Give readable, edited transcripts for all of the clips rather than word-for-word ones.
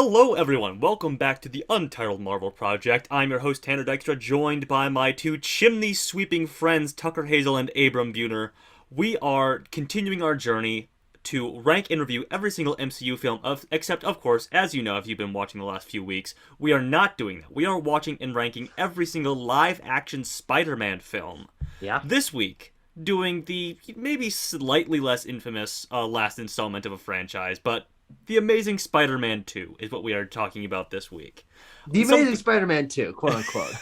Hello, everyone. Welcome back to the Untitled Marvel Project. I'm your host, Tanner Dykstra, joined by my two chimney-sweeping friends, Tucker Hazel and Abram Buhner. We are continuing our journey to rank and review every single MCU film, except, of course, as you know, if you've been watching the last few weeks, we are not doing that. We are watching and ranking every single live-action Spider-Man film. Yeah. This week, doing the maybe slightly less infamous last installment of a franchise, but The Amazing Spider-Man 2 is what we are talking about this week. The Amazing Spider-Man 2, quote unquote.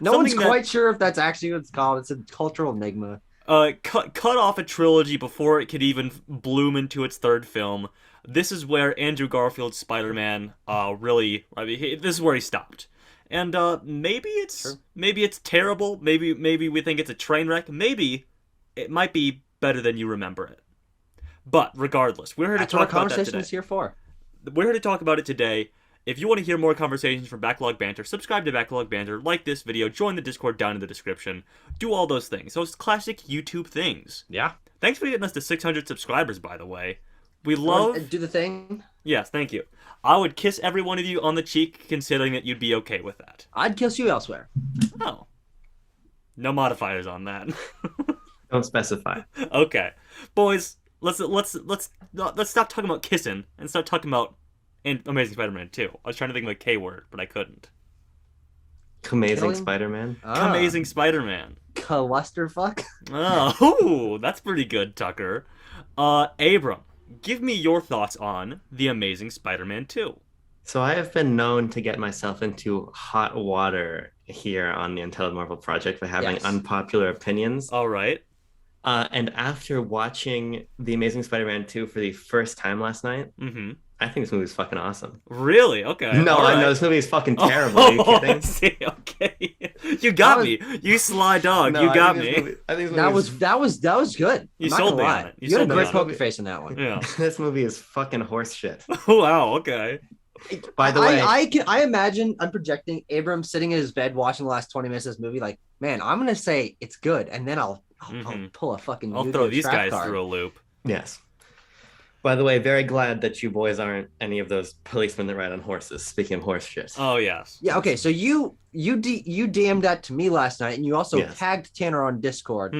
No one's quite sure if that's actually what it's called. It's a cultural enigma. Cut off a trilogy before it could even bloom into its third film. This is where Andrew Garfield's Spider-Man this is where he stopped. And maybe it's terrible. Maybe we think it's a train wreck. Maybe it might be better than you remember it. But regardless, we're here to talk about that today. Conversation is here for. We're here to talk about it today. If you want to hear more conversations from Backlog Banter, subscribe to Backlog Banter, like this video, join the Discord down in the description. Do all those things. Those classic YouTube things. Yeah. Thanks for getting us to 600 subscribers, by the way. We love... Do the thing. Yes, thank you. I would kiss every one of you on the cheek, considering that you'd be okay with that. I'd kiss you elsewhere. Oh. No modifiers on that. Don't specify. Okay. Boys... Let's stop talking about kissing and start talking about Amazing Spider-Man 2. I was trying to think of a K word, but I couldn't. Amazing Spider-Man. Amazing Spider-Man. Clusterfuck. Oh, that's pretty good, Tucker. Abram, give me your thoughts on The Amazing Spider-Man 2. So I have been known to get myself into hot water here on the Untitled Marvel Project by having unpopular opinions. All right. And after watching The Amazing Spider-Man 2 for the first time last night, I think this movie is fucking awesome. Really? Okay. No, I know this movie is fucking terrible. Are you kidding? I see. Okay. You got me. You sly dog. You got me. That was good. You sold me on it. You had a great poker face in that one. Yeah. This movie is fucking horse shit. Wow. Okay. By the way, I imagine I'm projecting Abram sitting in his bed watching the last 20 minutes of this movie. Like, man, I'm gonna say it's good, and then I'll pull a fucking. I'll throw these guys card. through a loop. Yes. By the way, very glad that you boys aren't any of those policemen that ride on horses. Speaking of horse shit. Oh yes. Yeah. Okay. So you DM'd that to me last night, and you also tagged Tanner on Discord,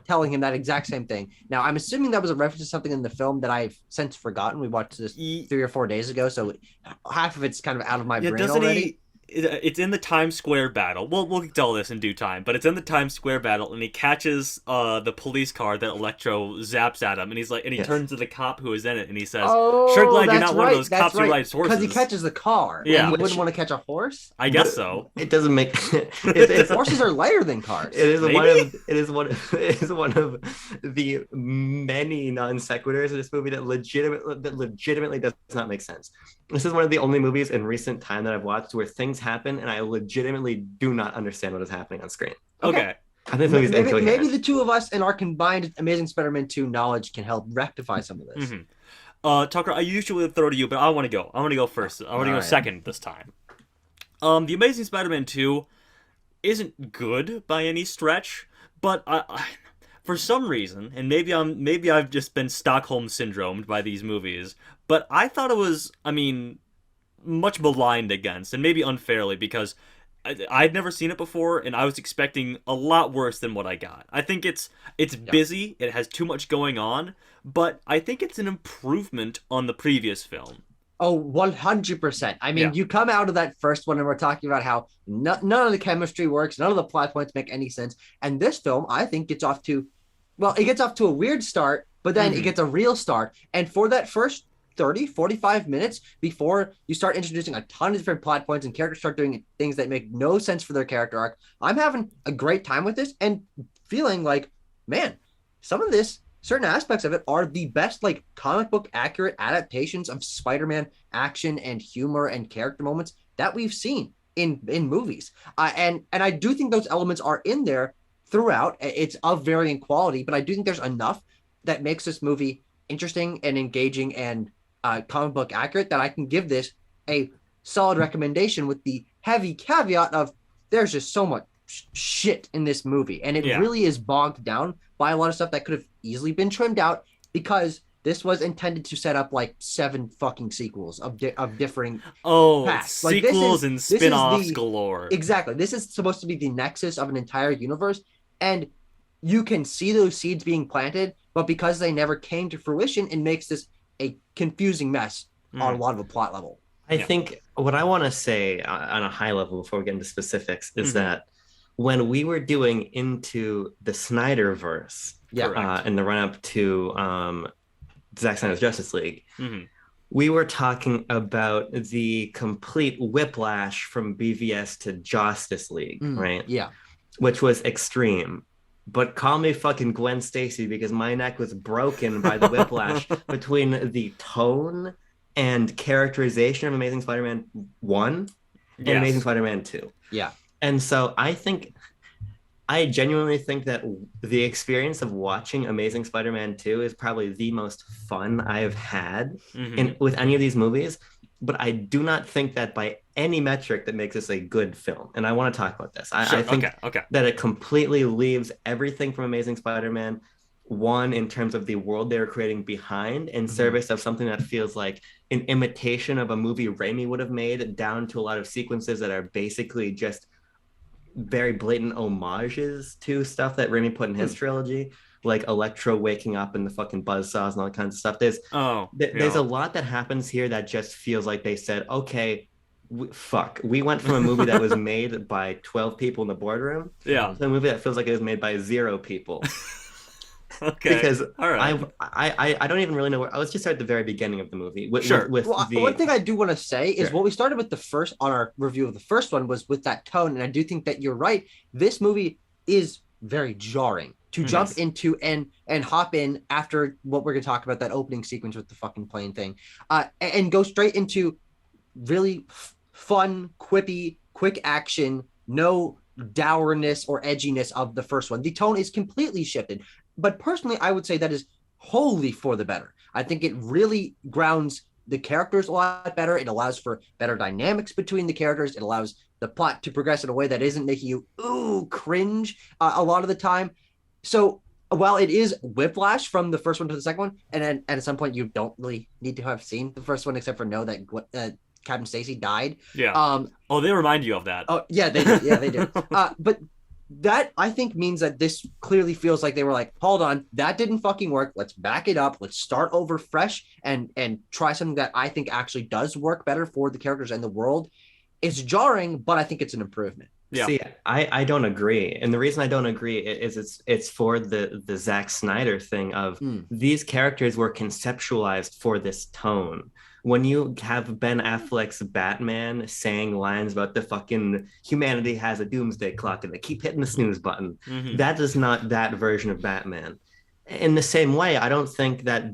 telling him that exact same thing. Now I'm assuming that was a reference to something in the film that I've since forgotten. We watched this 3 or 4 days ago, so half of it's kind of out of my brain already. It's in the Times Square battle. We'll tell this in due time, but it's in the Times Square battle, and he catches the police car that Electro zaps at him, and he's like, and he turns to the cop who is in it, and he says, "Sure, glad you're not one of those cops who rides horses." Because he catches the car. Yeah, and he wouldn't want to catch a horse. I guess so. It doesn't make. Horses are lighter than cars. It is one of the many non sequiturs in this movie that legitimately does not make sense. This is one of the only movies in recent time that I've watched where things happen and I legitimately do not understand what is happening on screen. Okay. I think maybe the two of us and our combined Amazing Spider-Man 2 knowledge can help rectify some of this. Tucker, I usually throw to you, but I want to go. I want to go first. I want to go second this time. The Amazing Spider-Man 2 isn't good by any stretch, but I for some reason, and maybe I've just been Stockholm syndromed by these movies, but I thought it was, much maligned against, and maybe unfairly, because I'd never seen it before, and I was expecting a lot worse than what I got. I think it's busy, it has too much going on, but I think it's an improvement on the previous film. Oh, 100%. You come out of that first one and we're talking about how none of the chemistry works, none of the plot points make any sense. And this film, I think, gets off to a weird start, but then it gets a real start. And for that first 30, 45 minutes before you start introducing a ton of different plot points and characters start doing things that make no sense for their character arc, I'm having a great time with this and feeling like, man, certain aspects of it are the best, like, comic book accurate adaptations of Spider-Man action and humor and character moments that we've seen in movies. And I do think those elements are in there throughout. It's of varying quality, but I do think there's enough that makes this movie interesting and engaging and comic book accurate that I can give this a solid recommendation, with the heavy caveat of there's just so much shit in this movie, and it really is bogged down by a lot of stuff that could have easily been trimmed out, because this was intended to set up like 7 fucking sequels of differing Oh, paths. Like sequels and this is spin-offs the galore. exactly. This is supposed to be the nexus of an entire universe, and you can see those seeds being planted, but because they never came to fruition, it makes this a confusing mess on a lot of a plot level. I think what I want to say on a high level before we get into specifics is that when we were doing into the Snyderverse, in the run up to Zack Snyder's Justice League, we were talking about the complete whiplash from BVS to Justice League, right? Yeah. Which was extreme. But call me fucking Gwen Stacy because my neck was broken by the whiplash between the tone and characterization of Amazing Spider-Man 1 and Amazing Spider-Man 2. Yeah. And so I genuinely think that the experience of watching Amazing Spider-Man 2 is probably the most fun I have had with any of these movies. But I do not think that by any metric that makes this a good film. And I want to talk about this. I think that it completely leaves everything from Amazing Spider-Man 1 in terms of the world they were creating behind in service of something that feels like an imitation of a movie Raimi would have made, down to a lot of sequences that are basically just very blatant homages to stuff that Raimi put in his trilogy, like Electro waking up and the fucking buzzsaws and all that kinds of stuff. There's a lot that happens here that just feels like they said, okay, we went from a movie that was made by 12 people in the boardroom to a movie that feels like it was made by 0 people. Because I don't even really know where. I was just at the very beginning of the movie. One thing I do want to say is what we started with on our review of the first one was with that tone, and I do think that you're right. This movie is very jarring to jump into and hop in after what we're gonna talk about, that opening sequence with the fucking plane thing, and go straight into really fun, quippy, quick action, no dourness or edginess of the first one. The tone is completely shifted. But personally, I would say that is wholly for the better. I think it really grounds the characters a lot better. It allows for better dynamics between the characters. It allows the plot to progress in a way that isn't making you cringe a lot of the time. So while it is whiplash from the first one to the second one, and then at some point you don't really need to have seen the first one except for know that Captain Stacy died. Yeah. They remind you of that. Oh yeah, they do. Yeah, they do. But that, I think, means that this clearly feels like they were like, hold on, that didn't fucking work. Let's back it up. Let's start over fresh and try something that I think actually does work better for the characters and the world. It's jarring, but I think it's an improvement. Yeah. See, I don't agree. And the reason I don't agree is it's for the Zack Snyder thing of these characters were conceptualized for this tone. When you have Ben Affleck's Batman saying lines about the fucking humanity has a doomsday clock and they keep hitting the snooze button, that is not that version of Batman. In the same way, I don't think that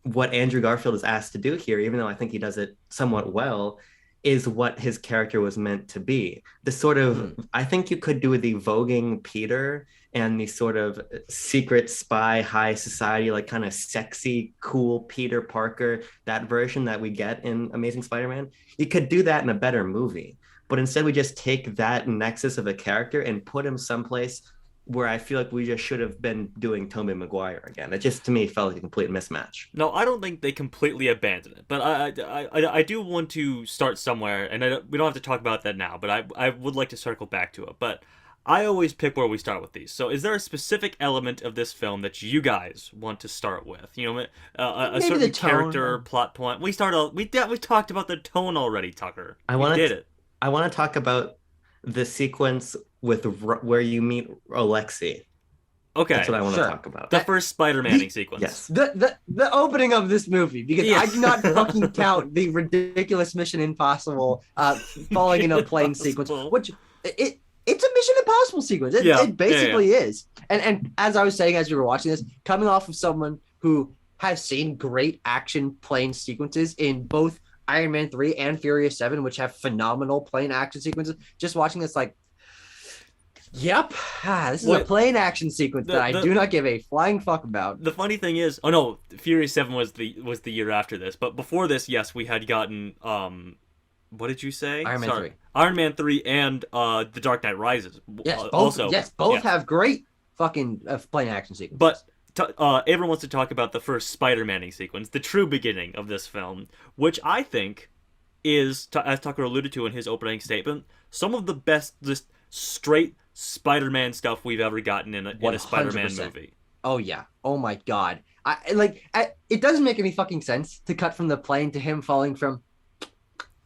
what Andrew Garfield is asked to do here, even though I think he does it somewhat well, is what his character was meant to be. The sort of, I think you could do the voguing Peter and the sort of secret spy, high society, like kind of sexy, cool Peter Parker, that version that we get in Amazing Spider-Man. You could do that in a better movie. But instead we just take that nexus of a character and put him someplace where I feel like we just should have been doing Tobey Maguire again. It just, to me, felt like a complete mismatch. No, I don't think they completely abandoned it. But I do want to start somewhere, and we don't have to talk about that now, but I would like to circle back to it. But I always pick where we start with these. So is there a specific element of this film that you guys want to start with? You know, a certain character, plot point. We talked about the tone already, Tucker. I want to talk about the sequence with where you meet Alexei. Okay, that's what I want to talk about. The first Spider-Man sequence. Yes. The opening of this movie, because I do not fucking count the ridiculous Mission Impossible falling in a plane sequence, which it's a Mission Impossible sequence. It basically is. And as I was saying as we were watching this, coming off of someone who has seen great action plane sequences in both Iron Man 3 and Furious 7, which have phenomenal plane action sequences, just watching this like, yep, this is a plane action sequence that I do not give a flying fuck about. The funny thing is, oh no, Furious 7 was the year after this, but before this, yes, we had gotten what did you say? Iron Man 3. Iron Man 3 and The Dark Knight Rises. Yes, both have great fucking plane action sequences. But everyone wants to talk about the first Spider-Man sequence, the true beginning of this film, which I think is, as Tucker alluded to in his opening statement, some of the best just straight Spider-Man stuff we've ever gotten in a Spider-Man 100%. movie. Oh yeah. Oh my god. It doesn't make any fucking sense to cut from the plane to him falling from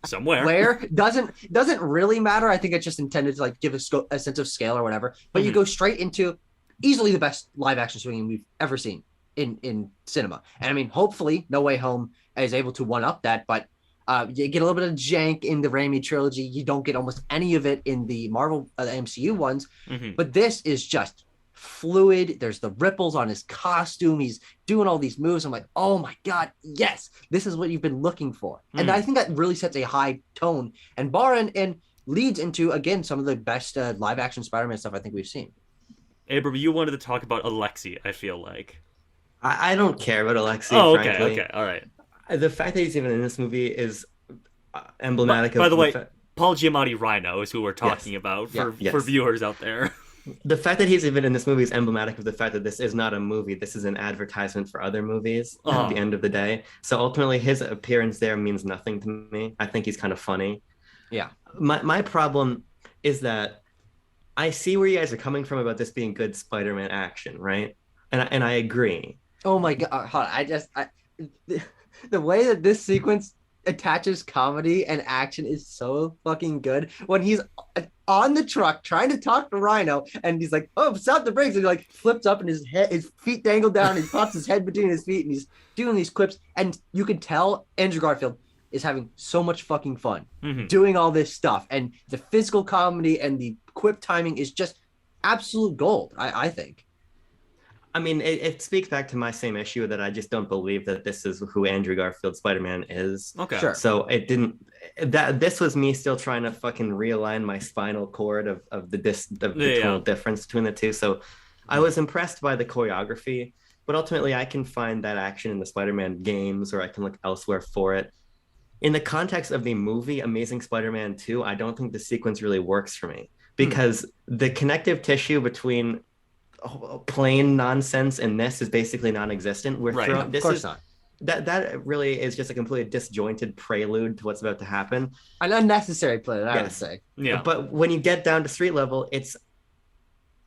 Somewhere. where. Doesn't really matter. I think it's just intended to like give a sense of scale or whatever. But you go straight into easily the best live action swinging we've ever seen in cinema. And I mean, hopefully, No Way Home is able to one up that. But you get a little bit of jank in the Raimi trilogy. You don't get almost any of it in the Marvel MCU ones. But this is just fluid. There's the ripples on his costume. He's doing all these moves. I'm like, oh my god, yes, this is what you've been looking for. And I think that really sets a high tone and bar and leads into, again, some of the best live action Spider-Man stuff I think we've seen. Abram, you wanted to talk about Alexi, I feel like. I don't care about Alexi. Oh, okay, frankly. okay, all right. The fact that he's even in this movie is emblematic By of the way, Paul Giamatti Rhino is who we're talking about for viewers out there. The fact that he's even in this movie is emblematic of the fact that this is not a movie. This is an advertisement for other movies at the end of the day. So ultimately, his appearance there means nothing to me. I think he's kind of funny. Yeah. My problem is that I see where you guys are coming from about this being good Spider-Man action, right? And I agree. Oh my god. Hold on. The way that this sequence attaches comedy and action is so fucking good. When he's on the truck trying to talk to Rhino and he's like, oh, stop the brakes, and he like flips up and his feet dangle down, and he pops his head between his feet and he's doing these quips, and you can tell Andrew Garfield is having so much fucking fun doing all this stuff, and the physical comedy and the quip timing is just absolute gold, I think. I mean, it speaks back to my same issue that I just don't believe that this is who Andrew Garfield Spider-Man is. Okay. Sure. So this was me still trying to fucking realign my spinal cord of the total difference between the two. So I was impressed by the choreography, but ultimately I can find that action in the Spider-Man games, or I can look elsewhere for it. In the context of the movie Amazing Spider-Man 2, I don't think the sequence really works for me, because the connective tissue between plain nonsense and this is basically non-existent. Of course not. That really is just a completely disjointed prelude to what's about to happen. An unnecessary play, I would say. Yeah. But when you get down to street level,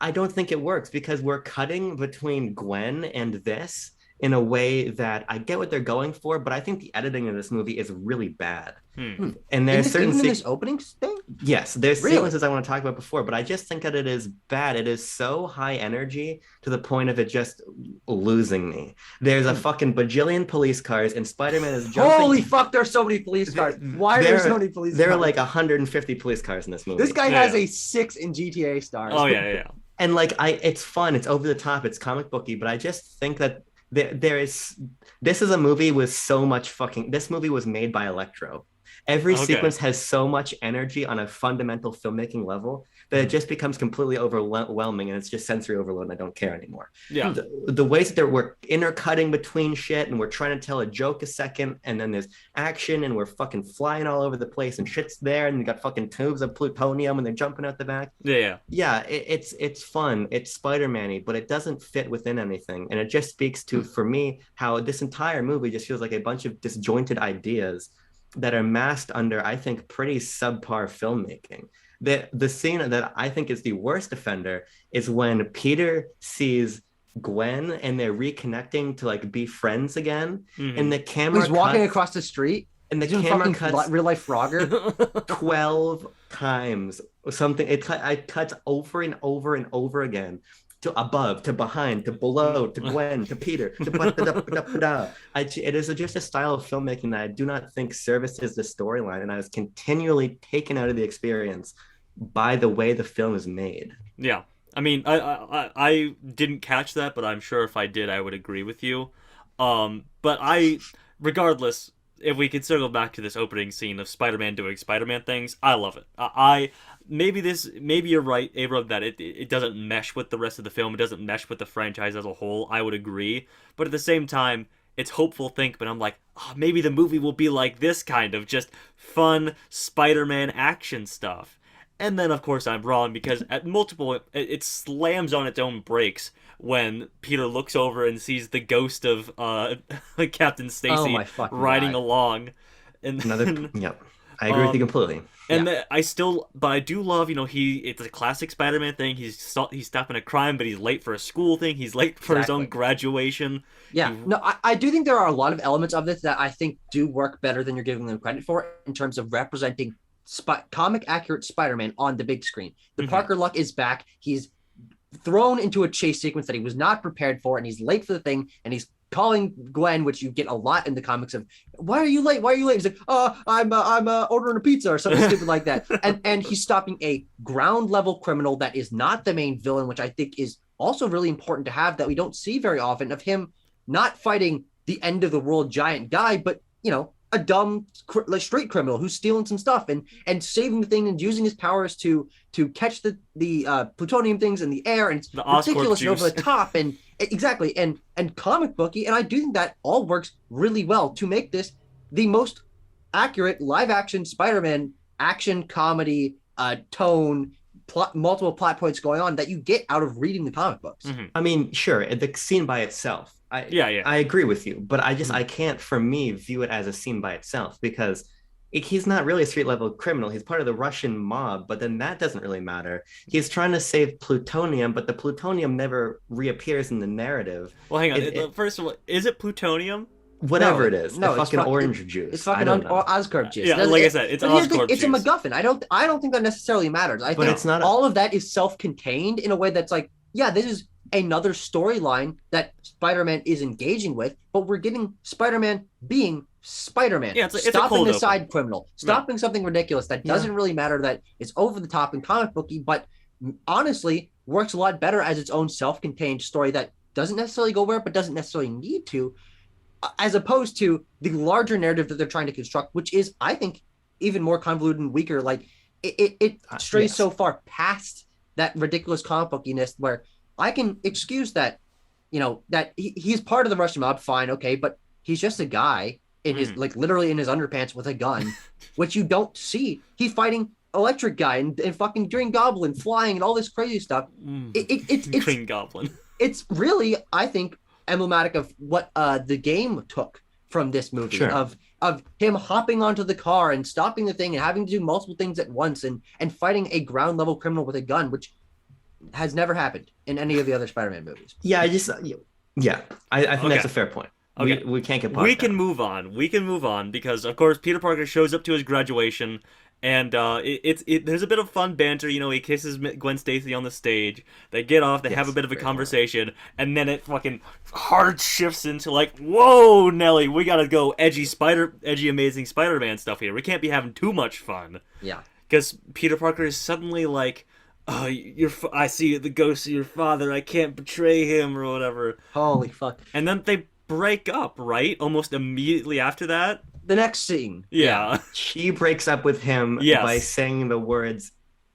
I don't think it works, because we're cutting between Gwen and this in a way that I get what they're going for, but I think the editing in this movie is really bad. And there's certain in this opening thing? Yes, there's sequences I want to talk about before, but I just think that it is bad. It is so high energy to the point of it just losing me. There's a fucking bajillion police cars, and Spider-Man is jumping. Holy fuck, there's so many police cars. Why are there so many police cars? There are like 150 police cars in this movie. This guy has a 6 in GTA stars. Oh, yeah. And like, it's fun, it's over the top, it's comic booky, but I just think that this is a movie with so much this movie was made by Electro. Every sequence has so much energy on a fundamental filmmaking level that it just becomes completely overwhelming, and it's just sensory overload, and I don't care anymore. Yeah. The ways that we're intercutting between shit, and we're trying to tell a joke a second, and then there's action, and we're fucking flying all over the place, and shit's there, and you got fucking tubes of plutonium, and they're jumping out the back. Yeah. It's fun. It's Spider-Man-y, but it doesn't fit within anything, and it just speaks to, for me, how this entire movie just feels like a bunch of disjointed ideas that are masked under, I think, pretty subpar filmmaking. The scene that I think is the worst offender is when Peter sees Gwen and they're reconnecting to like be friends again, and the camera He's walking across the street, and the camera cuts real life Frogger 12 times or something. It cuts over and over and over again, to above, to behind, to below, to Gwen, to Peter, to it is just a style of filmmaking that I do not think services the storyline, and I was continually taken out of the experience by the way the film is made. Yeah. I mean, I didn't catch that, but I'm sure if I did, I would agree with you. But regardless, if we could circle back to this opening scene of Spider-Man doing Spider-Man things, I love it. Maybe you're right, Abram, that it doesn't mesh with the rest of the film. It doesn't mesh with the franchise as a whole. I would agree. But at the same time, it's hopeful think, but I'm like, maybe the movie will be like this kind of just fun Spider-Man action stuff. And then, of course, I'm wrong because at multiple, it slams on its own brakes when Peter looks over and sees the ghost of Captain Oh Stacy my fucking riding God. along, and then, Yep. I agree with you completely. and Yeah. but I do love, it's a classic Spider-Man thing. He's stopping a crime, but he's late for a school thing. He's late for his own Exactly. graduation. Yeah, no, I do think there are a lot of elements of this that I think do work better than you're giving them credit for in terms of representing comic accurate Spider-Man on the big screen. The Parker Luck is back. He's thrown into a chase sequence that he was not prepared for, and he's late for the thing, and he's calling Gwen, which you get a lot in the comics of, why are you late? Why are you late? He's like, I'm ordering a pizza or something stupid like that. And he's stopping a ground level criminal that is not the main villain, which I think is also really important to have that we don't see very often of him not fighting the end of the world giant guy, but a dumb street criminal who's stealing some stuff and saving the thing and using his powers to catch the plutonium things in the air, and it's The Oscorp ridiculous and juice. over the top and exactly and comic booky, and I do think that all works really well to make this the most accurate live action Spider-Man action comedy tone. Multiple plot points going on that you get out of reading the comic books. I mean, sure, the scene by itself. I agree with you, but I can't, for me, view it as a scene by itself because he's not really a street level criminal. He's part of the Russian mob, but then that doesn't really matter. He's trying to save plutonium, but the plutonium never reappears in the narrative. Well, hang on. First of all, is it plutonium? Whatever it is, no, it's fucking orange juice. It's fucking Oscorp juice. Yeah, like I said, it's Oscorp It's juice. a MacGuffin. I don't think that necessarily matters. I think it's not all of that is self-contained in a way that's like, yeah, this is another storyline that Spider-Man is engaging with, but we're getting Spider-Man being Spider-Man. Yeah, it's a stopping cold a open. side criminal, stopping something ridiculous that doesn't really matter, that it's over the top and comic booky, but honestly works a lot better as its own self-contained story that doesn't necessarily go where, but doesn't necessarily need to, as opposed to the larger narrative that they're trying to construct, which is, I think, even more convoluted and weaker. Like it strays so far past that ridiculous comic bookiness where I can excuse that, that he's part of the Russian mob, fine, okay, but he's just a guy in his, like, literally in his underpants with a gun, which you don't see. He's fighting Electric Guy and fucking Green Goblin flying and all this crazy stuff. It's Green Goblin. It's really, I think, emblematic of what the game took from this movie, of him hopping onto the car and stopping the thing and having to do multiple things at once and fighting a ground level criminal with a gun, which has never happened in any of the other Spider-Man movies. I think that's a fair point. Okay. We can't get We can move on. We can move on because, of course, Peter Parker shows up to his graduation, and there's a bit of fun banter. He kisses Gwen Stacy on the stage. They get off. They have a bit of a conversation, and then it fucking hard shifts into like, whoa, Nelly, we gotta go edgy Amazing Spider-Man stuff here. We can't be having too much fun. Yeah, because Peter Parker is suddenly like, oh, I see the ghost of your father. I can't betray him or whatever. Holy fuck! And then they break up, right? Almost immediately after that. The next scene. Yeah. She breaks up with him by saying the words,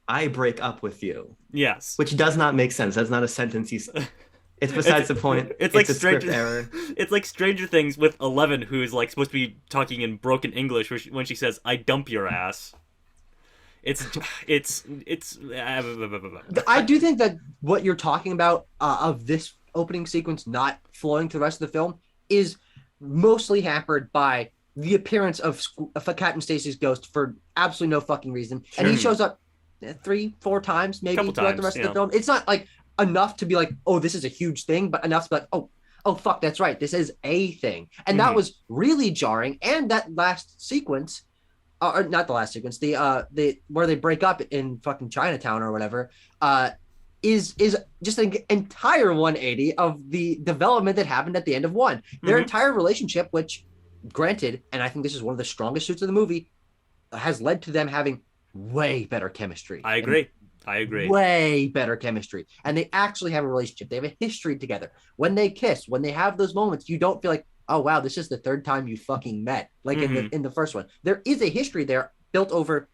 "I break up with you." Yes. Which does not make sense. That's not a sentence he's... It's besides the point. It's like a script error. It's like Stranger Things with Eleven, who's like supposed to be talking in broken English when she says, "I dump your ass." It's I do think that what you're talking about of this opening sequence not flowing to the rest of the film is mostly hampered by the appearance of Captain Stacy's ghost for absolutely no fucking reason. And he shows up 3-4 times maybe throughout the rest of the film. It's not like enough to be like, oh, this is a huge thing, but enough to be like, oh fuck, that's right, this is a thing. And that was really jarring. And that last sequence, or not the last sequence, the where they break up in fucking Chinatown or whatever, is just an entire 180 of the development that happened at the end of one. Their entire relationship, which, granted, and I think this is one of the strongest suits of the movie, has led to them having way better chemistry. I agree. Way better chemistry. And they actually have a relationship. They have a history together. When they kiss, when they have those moments, you don't feel like, oh wow, this is the third time you fucking met, like in the first one. There is a history there built over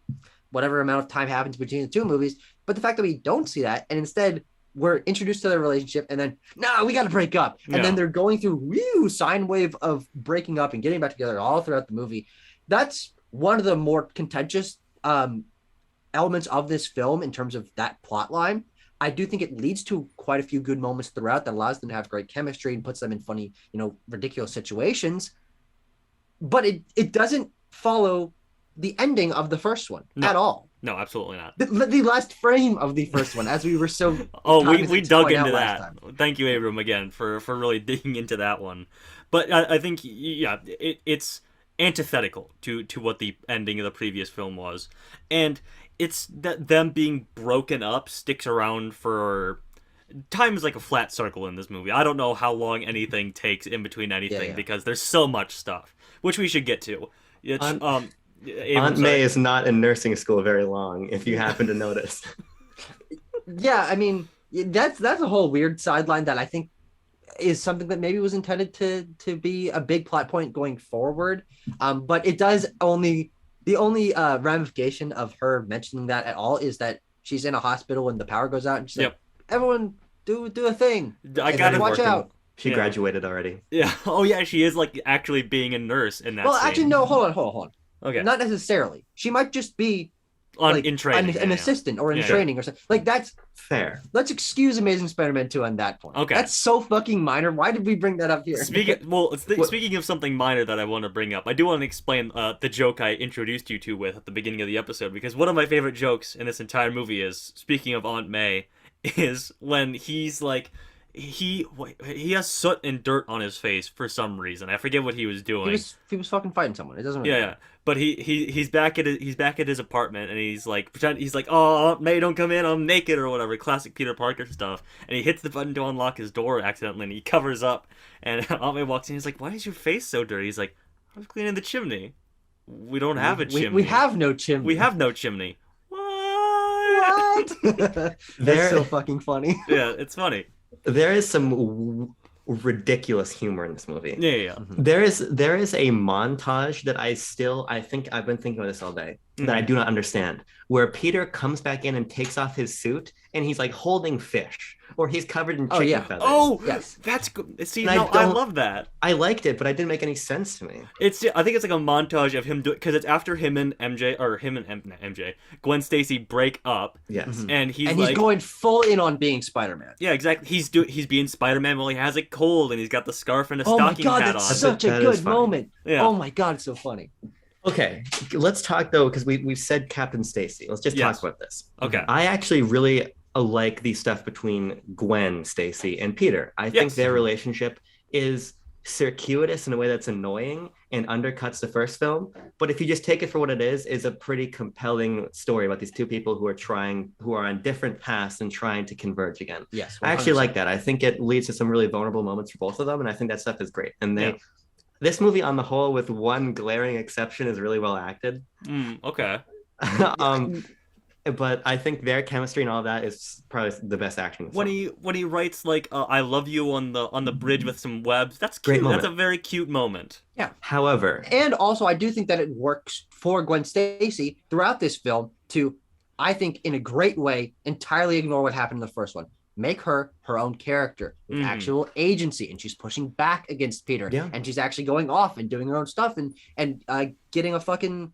whatever amount of time happens between the two movies, but the fact that we don't see that, and instead we're introduced to their relationship, and then we got to break up, and then they're going through sine wave of breaking up and getting back together all throughout the movie. That's one of the more contentious elements of this film in terms of that plot line, I do think it leads to quite a few good moments throughout that allows them to have great chemistry and puts them in funny, ridiculous situations. But it doesn't follow the ending of the first one at all. No, absolutely not. The last frame of the first one, as we were so we dug into that. Thank you, Abram, again for really digging into that one. But I think it's antithetical to what the ending of the previous film was, and it's that them being broken up sticks around for time is like a flat circle in this movie. I don't know how long anything takes in between anything because there's so much stuff, which we should get to. It's, Aunt May is not in nursing school very long, if you happen to notice. Yeah, I mean, that's a whole weird sideline that I think is something that maybe was intended to be a big plot point going forward. But it does the only ramification of her mentioning that at all is that she's in a hospital when the power goes out and she's like, everyone do a thing. I gotta watch out. She graduated already. Yeah. Oh yeah, she is like actually being a nurse in that. Well, scene. actually, no. Hold on. Okay. Not necessarily. She might just be in training, an assistant or in training or something. Like that's fair. Let's excuse Amazing Spider-Man 2 on that point. Okay. That's so fucking minor. Why did we bring that up here? Speaking of something minor that I want to bring up, I do want to explain the joke I introduced you to with at the beginning of the episode, because one of my favorite jokes in this entire movie is, speaking of Aunt May, is when he's like, he has soot and dirt on his face for some reason. I forget what he was doing. He was fucking fighting someone. It doesn't really matter. But he's back at his apartment, and he's like, oh, Aunt May, don't come in, I'm naked, or whatever, classic Peter Parker stuff. And he hits the button to unlock his door accidentally, and he covers up. And Aunt May walks in, he's like, why is your face so dirty? He's like, I was cleaning the chimney. We don't have a chimney. We have no chimney. We have no chimney. What? That's so fucking funny. Yeah, it's funny. There is some ridiculous humor in this movie. Yeah. There is a montage that I think I've been thinking of this all day that I do not understand, where Peter comes back in and takes off his suit and he's like holding fish, or he's covered in chicken feathers. Oh, yes, that's good. See, I love that. I liked it, but it didn't make any sense to me. I think it's like a montage of him doing, because it's after him and Gwen Stacy break up. Yes, and he's going full in on being Spider-Man. Yeah, exactly. He's being Spider-Man while he has a cold, and he's got the scarf and a stocking hat on. Oh my god, that's such a good moment. Yeah. Oh my god, it's so funny. Okay, let's talk though, because we've said Captain Stacy. Let's just talk about this. Okay. I actually really like the stuff between Gwen Stacy and Peter. I think their relationship is circuitous in a way that's annoying and undercuts the first film. But if you just take it for what it is a pretty compelling story about these two people who are on different paths and trying to converge again. Yes, 100%. I actually like that. I think it leads to some really vulnerable moments for both of them, and I think that stuff is great. And this movie on the whole, with one glaring exception, is really well acted. Okay. But I think their chemistry and all that is probably the best acting. When he writes like "I love you" on the bridge with some webs, that's cute. That's a very cute moment. Yeah. However, and also I do think that it works for Gwen Stacy throughout this film to, I think, in a great way, entirely ignore what happened in the first one. Make her own character with actual agency, and she's pushing back against Peter, and she's actually going off and doing her own stuff and getting a fucking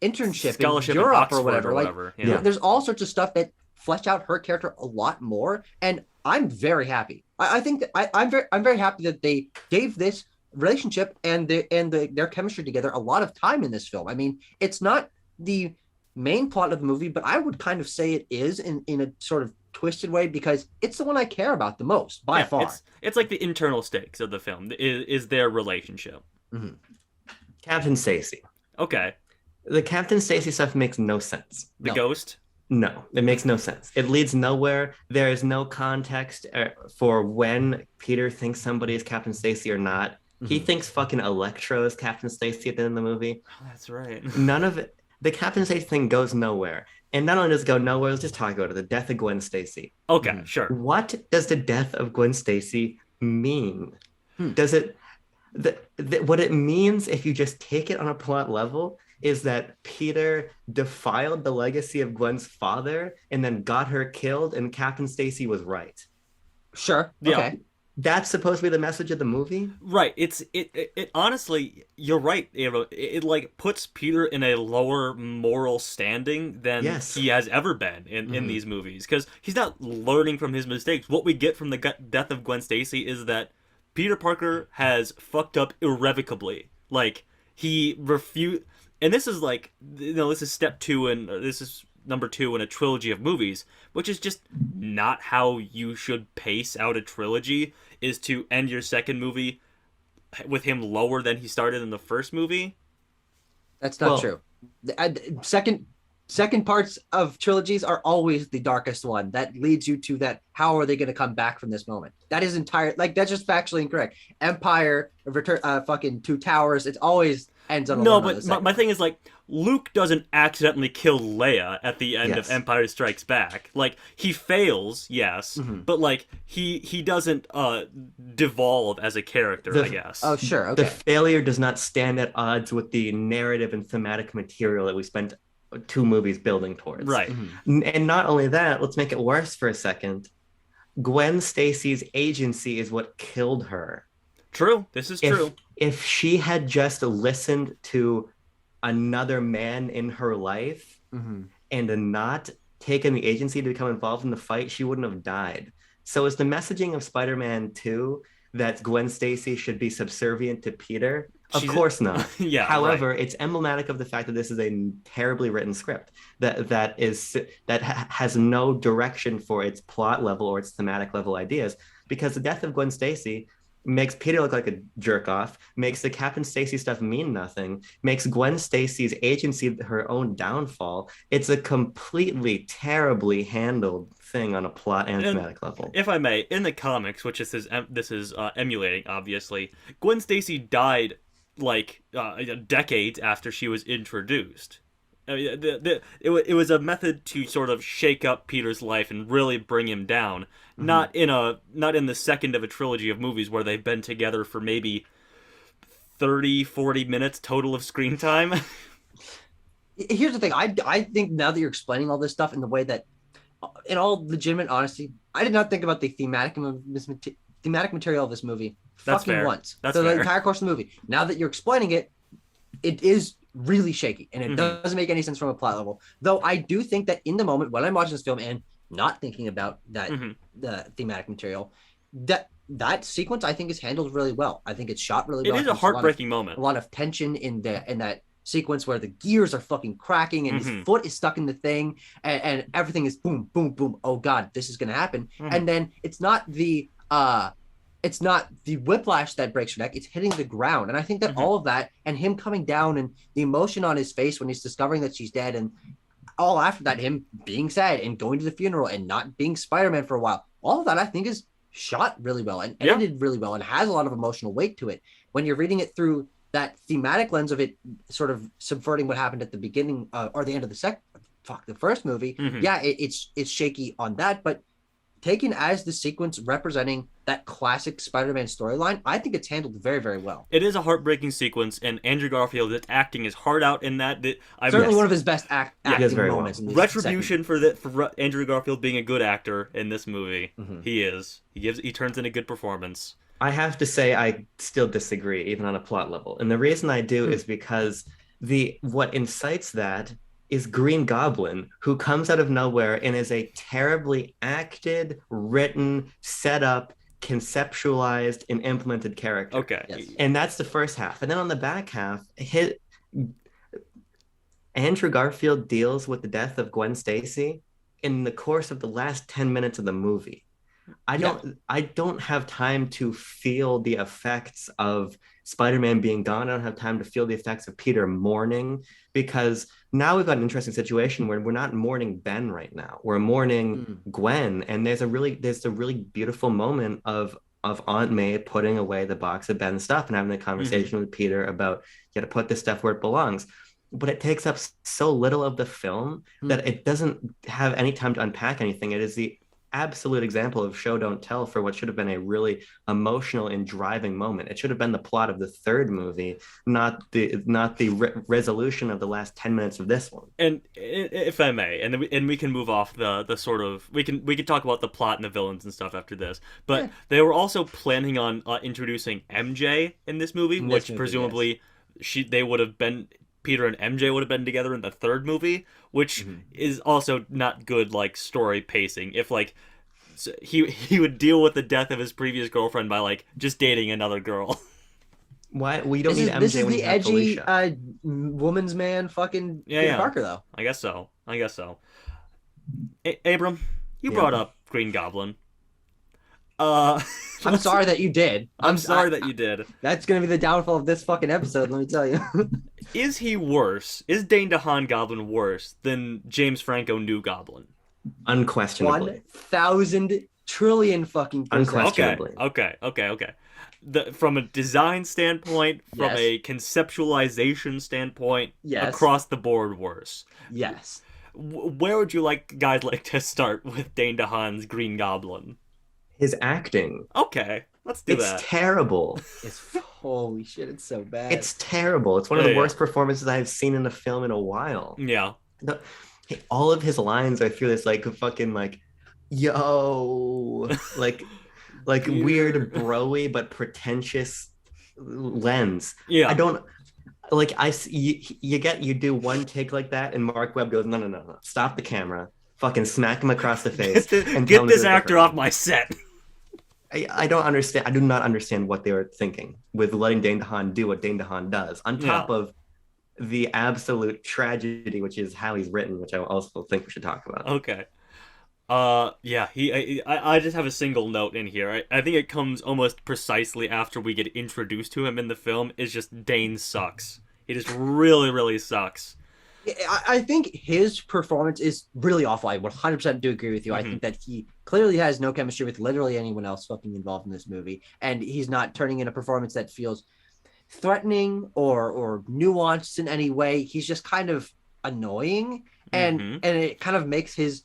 internship in Europe or whatever. There's all sorts of stuff that flesh out her character a lot more, and I'm very happy. I think that I'm very happy that they gave this relationship and their chemistry together a lot of time in this film. I mean, it's not the main plot of the movie, but I would kind of say it is in a sort of twisted way, because it's the one I care about the most by far. It's like the internal stakes of the film is their relationship. Captain Stacy. Okay. The Captain Stacy stuff makes no sense. The ghost? No, it makes no sense. It leads nowhere. There is no context for when Peter thinks somebody is Captain Stacy or not. He thinks fucking Electro is Captain Stacy at the end of the movie. Oh, that's right. None of it. The Captain Stacy thing goes nowhere. And not only does it go nowhere, let's just talk about it. The death of Gwen Stacy. Okay, sure. What does the death of Gwen Stacy mean? Does it... what it means, if you just take it on a plot level, is that Peter defiled the legacy of Gwen's father and then got her killed, and Captain Stacy was right. Sure. Okay. That's supposed to be the message of the movie? Right. It honestly, you're right. It like puts Peter in a lower moral standing than Yes. he has ever been in these movies because he's not learning from his mistakes. What we get from the death of Gwen Stacy is that Peter Parker has fucked up irrevocably. Like he refused, and this is like this is step two, and this is number two in a trilogy of movies, which is just not how you should pace out a trilogy. Is to end your second movie with him lower than he started in the first movie. That's not true. Second parts of trilogies are always the darkest one. That leads you to that. How are they going to come back from this moment? That is that's just factually incorrect. Empire, Return, fucking Two Towers. It always ends on a no. But my thing is like Luke doesn't accidentally kill Leia at the end of Empire Strikes Back. Like he fails, yes, but like he doesn't devolve as a character. I guess. Oh sure. Okay. The failure does not stand at odds with the narrative and thematic material that we spent 2 movies building towards. Right. And not only that, let's make it worse for a second. Gwen Stacy's agency is what killed her. True. This is true. If she had just listened to another man in her life and not taken the agency to become involved in the fight, she wouldn't have died. So is the messaging of Spider-Man 2 that Gwen Stacy should be subservient to Peter? Of course not. Yeah. However, it's emblematic of the fact that this is a terribly written script that has no direction for its plot level or its thematic level ideas, because the death of Gwen Stacy makes Peter look like a jerk off, makes the Captain Stacy stuff mean nothing, makes Gwen Stacy's agency her own downfall. It's a completely terribly handled thing on a plot and thematic level. If I may, in the comics, which this is emulating, obviously, Gwen Stacy died like decades after she was introduced. I mean, it was a method to sort of shake up Peter's life and really bring him down. Not in the second of a trilogy of movies where they've been together for maybe 30-40 minutes total of screen time. Here's the thing. I think now that you're explaining all this stuff in the way that, in all legitimate honesty, I did not think about the thematic material of this movie once. That's the fair. entire course of the movie. Now that you're explaining it, it is really shaky, and it doesn't make any sense from a plot level. Though I do think that in the moment when I'm watching this film and not thinking about that the thematic material, that sequence I think is handled really well. I think it's shot really well. It is a heartbreaking moment. A lot of tension in that sequence where the gears are fucking cracking and his foot is stuck in the thing, and everything is boom, boom, boom. Oh God, this is gonna happen. And then it's not the whiplash that breaks your neck, it's hitting the ground. And I think that all of that and him coming down and the emotion on his face when he's discovering that she's dead, and all after that, him being sad and going to the funeral and not being Spider-Man for a while, all of that I think is shot really well and edited really well and has a lot of emotional weight to it. When you're reading it through that thematic lens of it sort of subverting what happened at the beginning or the end of the first movie, it's shaky on that, but taken as the sequence representing that classic Spider-Man storyline, I think it's handled very, very well. It is a heartbreaking sequence, and Andrew Garfield's acting his heart out in that. Certainly one of his best acting moments. Well. Retribution for Andrew Garfield being a good actor in this movie. He is. He turns in a good performance. I have to say I still disagree, even on a plot level. And the reason I do is because what incites that is Green Goblin, who comes out of nowhere and is a terribly acted, written, set up, conceptualized, and implemented character. Okay. Yes. And that's the first half. And then on the back half, Andrew Garfield deals with the death of Gwen Stacy in the course of the last 10 minutes of the movie. I don't have time to feel the effects of Spider-Man being gone. I don't have time to feel the effects of Peter mourning, because now we've got an interesting situation where we're not mourning Ben right now. We're mourning Gwen, and there's a really beautiful moment of Aunt May putting away the box of Ben's stuff and having a conversation with Peter about you got to put this stuff where it belongs. But it takes up so little of the film that it doesn't have any time to unpack anything. It is the absolute example of show don't tell for what should have been a really emotional and driving moment. It should have been the plot of the third movie, not the resolution of the last 10 minutes of this one. And if I may, and we can move off the sort of we can talk about the plot and the villains and stuff after this. But Yeah. they were also planning on introducing MJ in this movie, In which this movie, presumably they would have been Peter and MJ would have been together in the third movie, which is also not good like story pacing. If like he would deal with the death of his previous girlfriend by like just dating another girl. Why we don't This need is, this MJ is when the you have edgy Felicia. woman's man fucking Yeah, Peter yeah. Parker, though. I guess so. Abram, you Yeah. brought up Green Goblin. Uh, I'm sorry that you did. I'm sorry that you did. That's going to be the downfall of this fucking episode, let me tell you. Is he worse? Is Dane DeHaan Goblin worse than James Franco New Goblin? Unquestionably. 1,000 trillion fucking percent. Unquestionably. Okay. From a design standpoint, from Yes. a conceptualization standpoint, Yes. across the board worse. Yes. Where would you guys like to start with Dane DeHaan's Green Goblin? His acting. Okay, let's do It's that. terrible. It's holy shit, it's so bad. It's terrible. It's one of Yeah, the yeah. worst performances I've seen in a film in a while. Yeah. All of his lines are through this like fucking like, yo, like weird broy but pretentious lens. Yeah. I don't like. You do one take like that, and Mark Webb goes, no, stop the camera, fucking smack him across the face, and tell Get him this to do it actor off differently. my set. I don't understand. I do not understand what they were thinking with letting Dane DeHaan do what Dane DeHaan does, on top of the absolute tragedy, which is how he's written, which I also think we should talk about. Okay. Yeah, I just have a single note in here. I think it comes almost precisely after we get introduced to him in the film. It's just Dane sucks. He just really, really sucks. I think his performance is really awful. I 100% do agree with you. I think that he clearly has no chemistry with literally anyone else fucking involved in this movie, and he's not turning in a performance that feels threatening or nuanced in any way. He's just kind of annoying, and it kind of makes his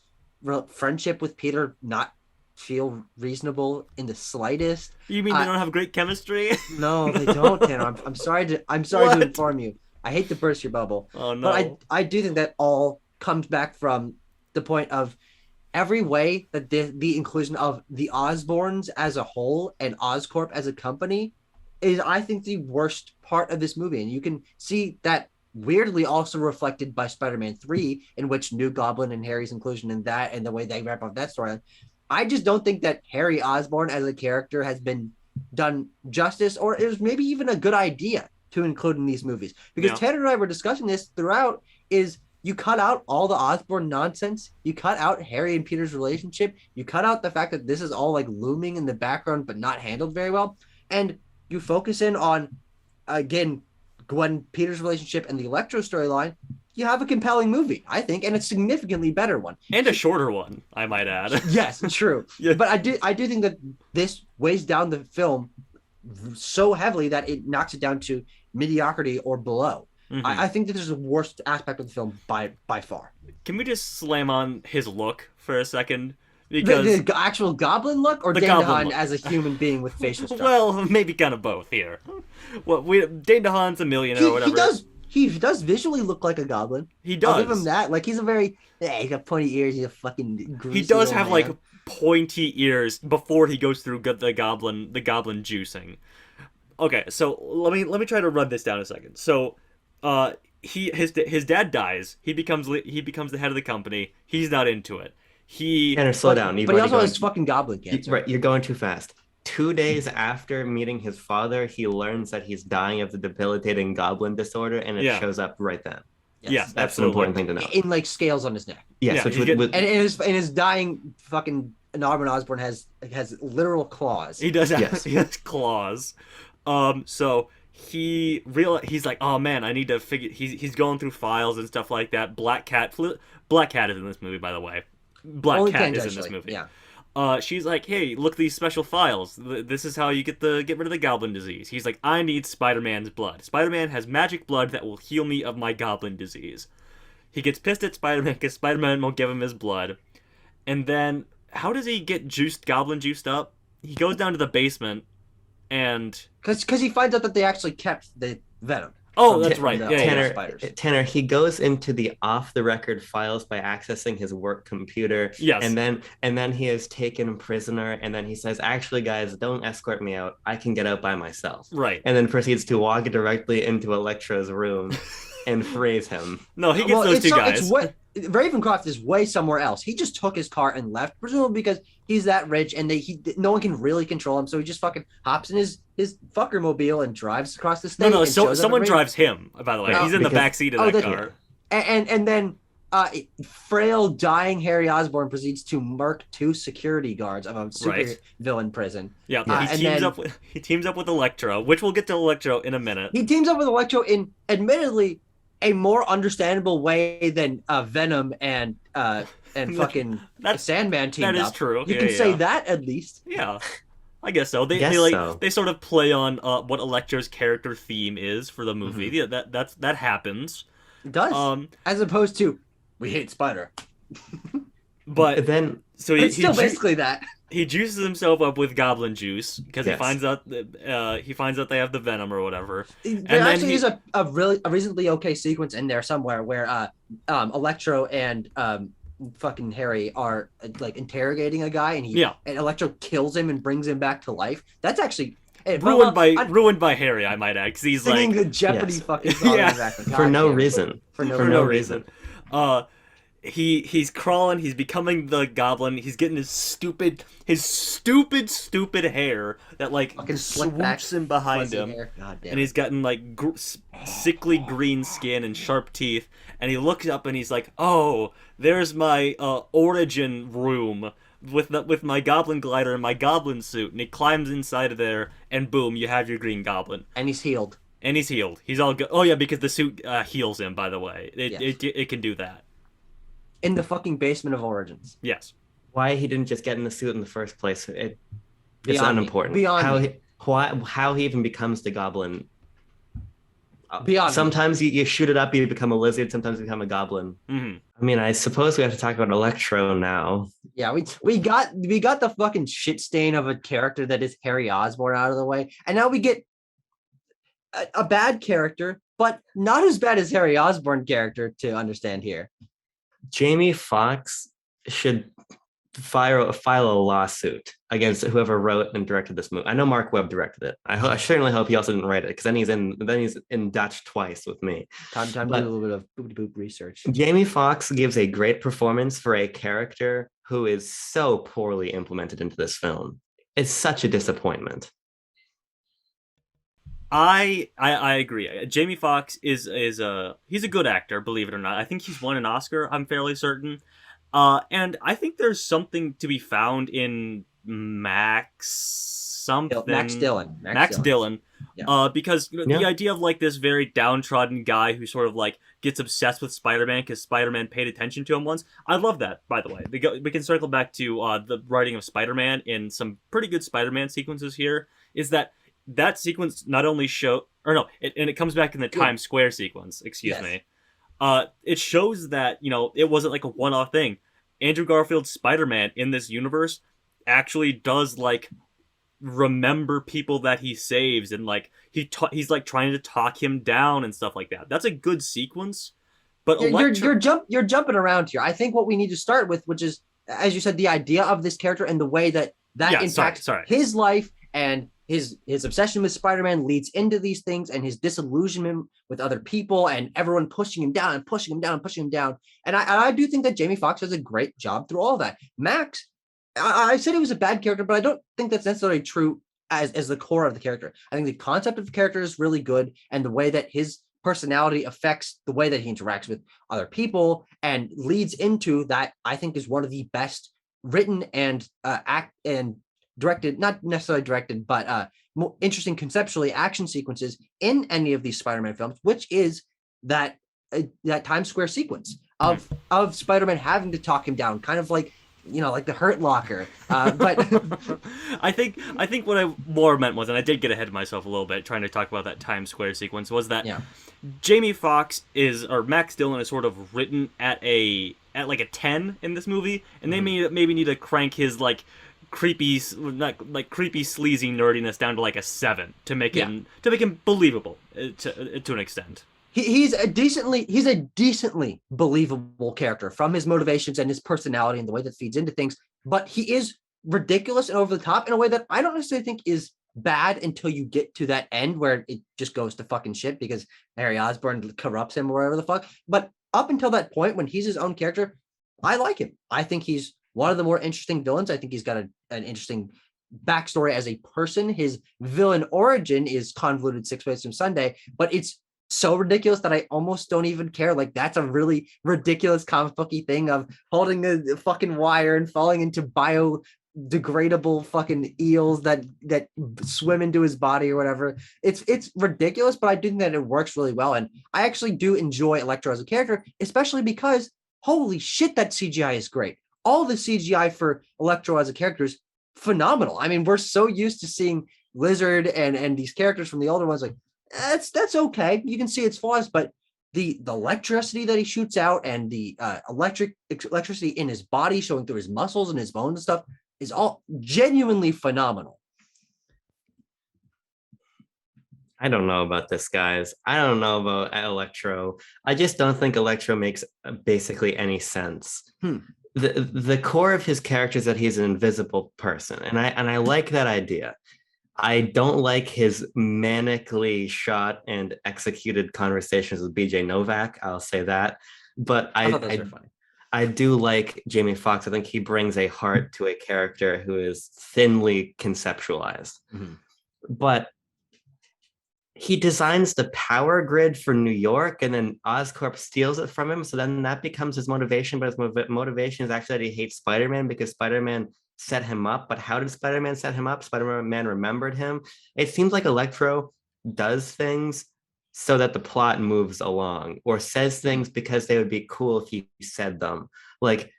friendship with Peter not feel reasonable in the slightest. You mean they don't have great chemistry? No, they don't, Tanner. I'm sorry to What? inform you. I hate to burst your bubble. Oh no. But I do think that all comes back from the point of every way that the inclusion of the Osborns as a whole and Oscorp as a company is, I think, the worst part of this movie. And you can see that weirdly also reflected by Spider-Man 3, in which New Goblin and Harry's inclusion in that and the way they wrap up that storyline. I just don't think that Harry Osborn as a character has been done justice, or it was maybe even a good idea to include in these movies. Because Tanner and I were discussing this throughout, is you cut out all the Osborn nonsense, you cut out Harry and Peter's relationship, you cut out the fact that this is all like looming in the background but not handled very well, and you focus in on, again, Gwen Peter's relationship and the Electro storyline. You have a compelling movie, I think, and a significantly better one. And a shorter one, I might add. Yes, true. Yeah. But I do think that this weighs down the film so heavily that it knocks it down to mediocrity or below. I think that this is the worst aspect of the film by far. Can we just slam on his look for a second? Because The actual goblin look, or The Dane goblin DeHaan look. as a human being with facial structure? well, maybe kind of both here. Well, Dane DeHaan's a millionaire or whatever. He does visually look like a goblin. He does. I'll give him that. Like, he's a very, he's got pointy ears. He's a fucking greasy He does old have man. like pointy ears before he goes through the goblin juicing. Okay, so let me try to run this down a second. So, his dad dies. He becomes the head of the company. He's not into it. Tanner, slow down. But he also has fucking goblin cancer. Right, you're going too fast. 2 days after meeting his father, he learns that he's dying of the debilitating goblin disorder, and it shows up right then. Yes, That's an important thing to know. In like scales on his neck. Yes, Yeah, which he's would, get- would- And in his dying fucking Norman Osborn has literal claws. He does have Yes. he has claws. So he's like, oh man, I need to figure. He's going through files and stuff like that. Black Cat is in this movie, by the way. Black Only Cat is in tangentially, this movie. Yeah. She's like, hey, look at these special files. This is how you get rid of the goblin disease. He's like, I need Spider-Man's blood. Spider-Man has magic blood that will heal me of my goblin disease. He gets pissed at Spider-Man because Spider-Man won't give him his blood. And then how does he get goblin juiced up? He goes down to the basement, and because he finds out that they actually kept the venom. Oh, that's right. Yeah, Tanner, spiders. Tanner, he goes into the off-the-record files by accessing his work computer. Yes. And then he is taken prisoner, and then he says, "Actually, guys, don't escort me out. I can get out by myself." Right. And then proceeds to walk directly into Electro's room and freeze him. No, he gets those two guys. Ravencroft is way somewhere else. He just took his car and left, presumably because he's that rich and no one can really control him. So he just fucking hops in his fucker mobile and drives across the state. No, so someone drives him. By the way, he's in the back seat of that car. And then frail, dying Harry Osborn proceeds to murk 2 security guards of a super villain prison. Yeah, he teams up with Electro, which we'll get to Electro in a minute. He teams up with Electro in, admittedly, a more understandable way than Venom and fucking Sandman teamed up. That is true. You can say that at least. Yeah, I guess so. They sort of play on what Electro's character theme is for the movie. Mm-hmm. Yeah, that happens. It does. As opposed to we hate Spider. But then it's still basically that. He juices himself up with goblin juice because he finds out they have the venom or whatever. There actually is a reasonably okay sequence in there somewhere where Electro and fucking Harry are like interrogating a guy and Electro kills him and brings him back to life. That's actually ruined by Harry, I might add, because he's singing like the Jeopardy fucking song in the background. For no reason. For no reason. He's crawling, he's becoming the goblin, he's getting his stupid hair that like swoops in behind him. And he's gotten like sickly green skin and sharp teeth, and he looks up and he's like, "Oh, there's my origin room with my goblin glider and my goblin suit." And he climbs inside of there, and boom, you have your green goblin. And he's healed. He's all good. Oh yeah, because the suit heals him, by the way. It can do that. In the fucking basement of Origins. Yes. Why he didn't just get in the suit in the first place? It's unimportant. How he even becomes the goblin. Sometimes you shoot it up, you become a lizard. Sometimes you become a goblin. Mm-hmm. I mean, I suppose we have to talk about Electro now. Yeah, we got the fucking shit stain of a character that is Harry Osborn out of the way, and now we get a bad character, but not as bad as Harry Osborn character to understand here. Jamie Foxx should file a lawsuit against whoever wrote and directed this movie. I know Mark Webb directed it. I certainly hope he also didn't write it, because then he's in Dutch twice with me. Time to do a little bit of boop research. Jamie Foxx gives a great performance for a character who is so poorly implemented into this film. It's such a disappointment. I agree. Jamie Foxx is he's a good actor, believe it or not. I think he's won an Oscar, I'm fairly certain. And I think there's something to be found in Max Dillon. Yeah. Because the idea of like this very downtrodden guy who sort of like gets obsessed with Spider-Man because Spider-Man paid attention to him once. I love that, by the way. We can circle back to the writing of Spider-Man in some pretty good Spider-Man sequences here. Is that sequence not only it comes back in the Times Square sequence, excuse me. It shows that, it wasn't like a one-off thing. Andrew Garfield's Spider-Man in this universe actually does like remember people that he saves, and like he's like trying to talk him down and stuff like that. That's a good sequence. But you're jumping around here. I think what we need to start with, which is, as you said, the idea of this character and the way that impacts his life and his obsession with Spider-Man leads into these things, and his disillusionment with other people and everyone pushing him down and pushing him down and pushing him down. And I do think that Jamie Foxx does a great job through all of that. Max, I said he was a bad character, but I don't think that's necessarily true as the core of the character. I think the concept of the character is really good, and the way that his personality affects the way that he interacts with other people and leads into that, I think, is one of the best written and directed, not necessarily directed, but more interesting conceptually action sequences in any of these Spider-Man films, which is that Times Square sequence of Spider-Man having to talk him down, kind of like, like the Hurt Locker. But I think what I more meant was, and I did get ahead of myself a little bit trying to talk about that Times Square sequence, was that Jamie Foxx or Max Dillon is sort of written at a at like a 10 in this movie, and they maybe need to crank his like creepy, like creepy sleazy nerdiness down to like a 7 to make him believable to an extent. He's a decently believable character from his motivations and his personality and the way that feeds into things. But he is ridiculous and over the top in a way that I don't necessarily think is bad until you get to that end where it just goes to fucking shit because Harry Osborn corrupts him or whatever the fuck. But up until that point when he's his own character, I like him. I think he's one of the more interesting villains. I think he's got an interesting backstory as a person. His villain origin is convoluted 6 ways from Sunday, but it's so ridiculous that I almost don't even care. Like, that's a really ridiculous comic booky thing of holding the fucking wire and falling into biodegradable fucking eels that swim into his body or whatever. It's ridiculous, but I do think that it works really well. And I actually do enjoy Electro as a character, especially because holy shit, that CGI is great. All the CGI for Electro as a character is phenomenal. I mean, we're so used to seeing Lizard and these characters from the older ones, like, that's okay. You can see its flaws, but the electricity that he shoots out and the electricity in his body showing through his muscles and his bones and stuff is all genuinely phenomenal. I don't know about this, guys. I don't know about Electro. I just don't think Electro makes basically any sense. The core of his character is that he's an invisible person, and I like that idea. I don't like his manically shot and executed conversations with BJ Novak. I'll say that. But I thought those were funny. I do like Jamie Foxx. I think he brings a heart to a character who is thinly conceptualized. But he designs the power grid for New York, and then Oscorp steals it from him. So then that becomes his motivation. But his motivation is actually that he hates Spider-Man because Spider-Man set him up. But how did Spider-Man set him up? Spider-Man remembered him. It seems like Electro does things so that the plot moves along, or says things because they would be cool if he said them. Like,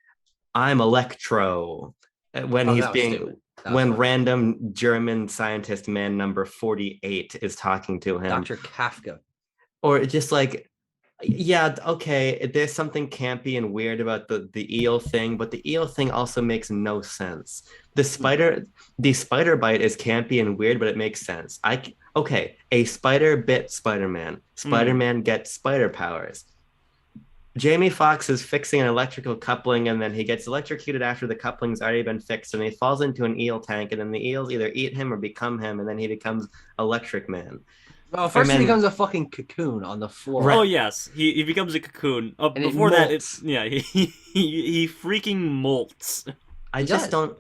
I'm Electro, when when random German scientist man number 48 is talking to him. Dr. Kafka. Or just like, yeah, okay, there's something campy and weird about the eel thing, but the eel thing also makes no sense. The spider bite is campy and weird, but it makes sense. Okay, a spider bit Spider-Man. Spider-Man gets spider powers. Jamie Foxx is fixing an electrical coupling, and then he gets electrocuted after the coupling's already been fixed, and he falls into an eel tank, and then the eels either eat him or become him, and then he becomes Electric Man. Well, first he becomes a fucking cocoon on the floor. Right. Oh yes, he becomes a cocoon. Before that, he freaking molts. I just don't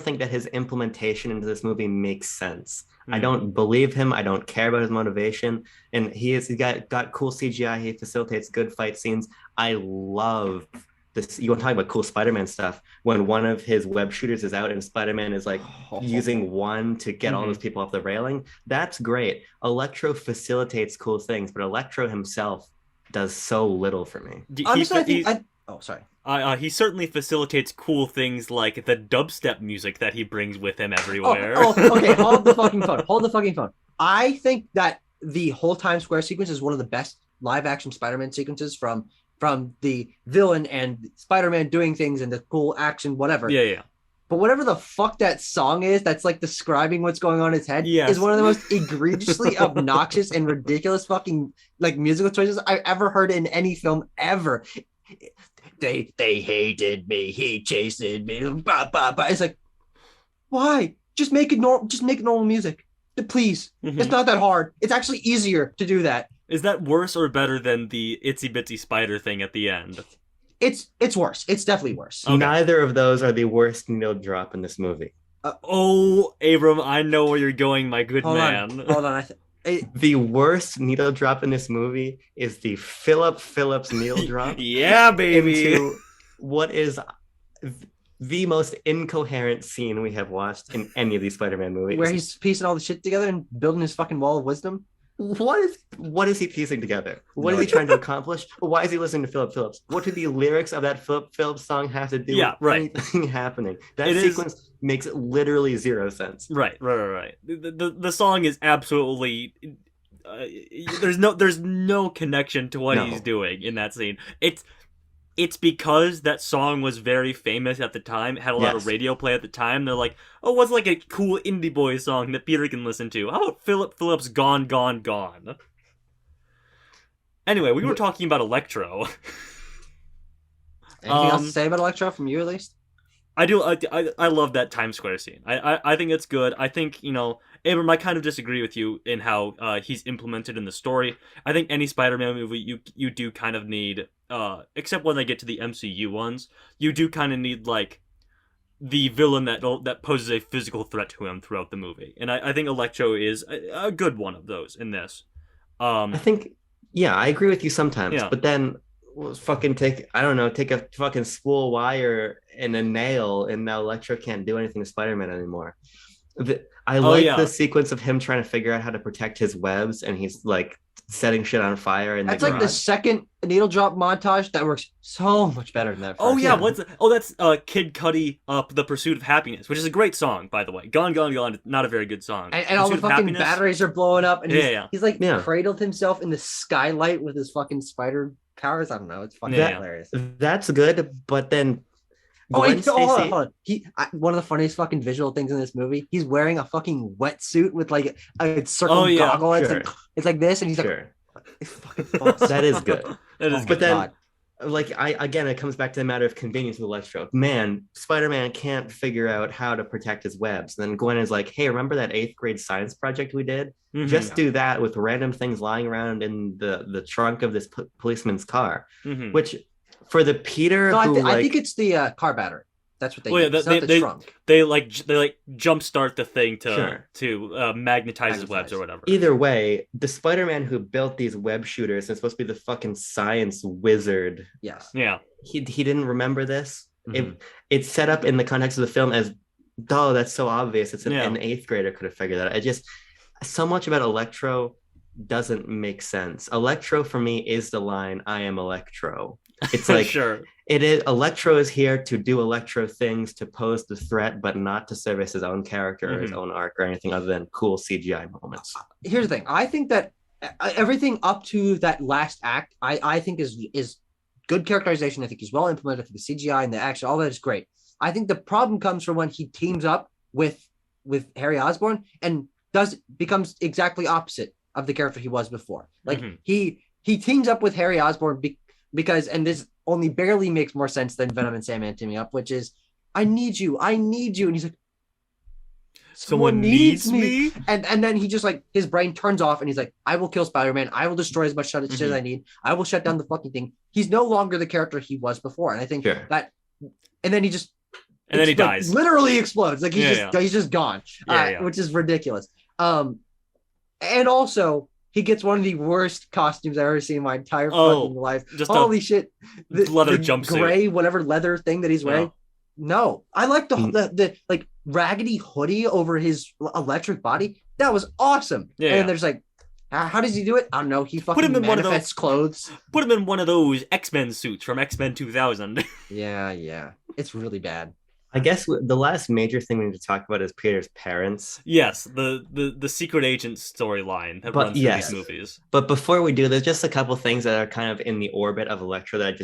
think that his implementation into this movie makes sense. I don't believe him. I don't care about his motivation, and he's got cool CGI. He facilitates good fight scenes. I love this. You want to talk about cool Spider-Man stuff? When one of his web shooters is out and Spider-Man is like using one to get all those people off the railing. That's great. Electro facilitates cool things, but Electro himself does so little for me. He certainly facilitates cool things like the dubstep music that he brings with him everywhere. Okay, hold the fucking phone. I think that the whole Times Square sequence is one of the best live-action Spider-Man sequences from the villain and Spider-Man doing things and the cool action, whatever. Yeah. But whatever the fuck that song is that's like describing what's going on in his head is one of the most egregiously obnoxious and ridiculous fucking like musical choices I've ever heard in any film ever. They hated me. He chased me. Bah, bah, bah. It's like, why? Just make it normal. Just make normal music, please. It's not that hard. It's actually easier to do that. Is that worse or better than the itsy bitsy spider thing at the end? It's worse. It's definitely worse. Okay. Neither of those are the worst needle drop in this movie. Abram, I know where you're going, my good man. Hold on. The worst needle drop in this movie is the Philip Phillips needle drop. Yeah, baby. Into what is the most incoherent scene we have watched in any of these Spider-Man movies. Where he's piecing all the shit together and building his fucking wall of wisdom. What is he piecing together? What is he trying to accomplish? Why is he listening to Philip Phillips? What do the lyrics of that Philip Phillips song have to do with anything happening? That sequence makes literally zero sense. Right. The song is absolutely there's no connection to what he's doing in that scene. it's because that song was very famous at the time. It had a lot of radio play at the time. They're like, oh, what's like a cool indie boy song that Peter can listen to? How about Philip Phillips' Gone, Gone, Gone? Anyway, we were talking about Electro. Anything else to say about Electro from you, at least? I do. I love that Times Square scene. I think it's good. I think, Abram, I kind of disagree with you in how he's implemented in the story. I think any Spider-Man movie you do kind of need, except when they get to the MCU ones, you do kind of need like the villain that poses a physical threat to him throughout the movie. And I think Electro is a good one of those in this. I think, yeah, I agree with you sometimes, but then fucking take a fucking spool wire and a nail, and now Electro can't do anything to Spider-Man anymore. I like the sequence of him trying to figure out how to protect his webs, and he's like setting shit on fire. And that's like the second needle drop montage that works so much better than that first. Oh yeah, that's Kid Cudi, The Pursuit of Happiness, which is a great song, by the way. Gone, Gone, Gone, not a very good song. And all the fucking batteries are blowing up, and he's like cradled himself in the skylight with his fucking spider powers. I don't know. It's fucking hilarious. That's good, but then hold on. One of the funniest fucking visual things in this movie, he's wearing a fucking wetsuit with like a circle goggle. Sure. It's like this, and he's like, it's fucking awesome. That is good. That is good. But then, it comes back to the matter of convenience with Electro. Man, Spider-Man can't figure out how to protect his webs. And then Gwen is like, hey, remember that 8th grade science project we did? Mm-hmm. Just do that with random things lying around in the trunk of this policeman's car. Mm-hmm. Which, for the Peter I think it's the car battery. That's what they do. It's not the trunk. They jumpstart the thing to magnetize his webs or whatever. Either way, the Spider-Man who built these web shooters is supposed to be the fucking science wizard. Yes. Yeah. He didn't remember this. Mm-hmm. It's set up in the context of the film as, oh, that's so obvious. It's an 8th grader could have figured that out. So much about Electro doesn't make sense. Electro for me is the line, I am Electro. It's like sure. It is Electro is here to do Electro things, to pose the threat, but not to service his own character or his own arc or anything other than cool CGI moments. Here's the thing. I think that everything up to that last act, I think is good characterization. I think he's well implemented. I think the CGI and the action, all that is great. I think the problem comes from when he teams up with Harry Osborn and becomes exactly opposite of the character he was before. Like he teams up with Harry Osborn because, and this only barely makes more sense than Venom and Sandman teaming up, which is, I need you. And he's like, someone needs me? And then he just like, his brain turns off and he's like, I will kill Spider-Man. I will destroy as much shit as I need. I will shut down the fucking thing. He's no longer the character he was before. And I think that, and then he just, and then he dies. Literally explodes. Like he's just gone, which is ridiculous. And also, he gets one of the worst costumes I've ever seen in my entire fucking life. Just holy shit! Leather jumpsuit, gray, whatever leather thing that he's wearing. No, I like the like raggedy hoodie over his electric body. That was awesome. Yeah, and there's like, how does he do it? I don't know. He fucking put him in manifests clothes. Put him in one of those X-Men suits from X-Men 2000. Yeah, it's really bad. I guess the last major thing we need to talk about is Peter's parents. Yes, the secret agent storyline that runs through these movies. But before we do, there's just a couple things that are kind of in the orbit of Electro that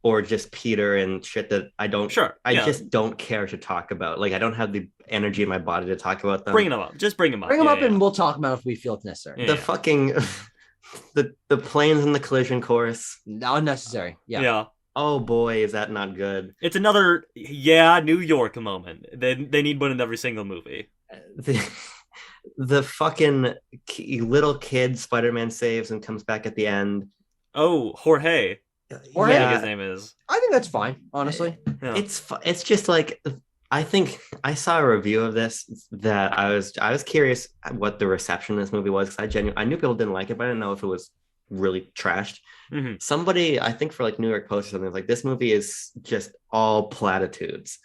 or just Peter and shit that I don't. Sure. I just don't care to talk about. Like, I don't have the energy in my body to talk about them. Bring them up. Just bring them up. Bring them up, and we'll talk about it if we feel it's necessary. The fucking the planes in the collision course. Unnecessary. Yeah. Oh boy, is that not good. It's another New York moment. They need one in every single movie. The fucking little kid Spider-Man saves and comes back at the end. Oh, Jorge. Jorge, I think his name is. I think that's fine, honestly. Yeah. It's just like, I think I saw a review of this that I was curious what the reception of this movie was, because I knew people didn't like it, but I didn't know if it was really trashed. Mm-hmm. Somebody, I think for like New York Post or something, was like, this movie is just all platitudes,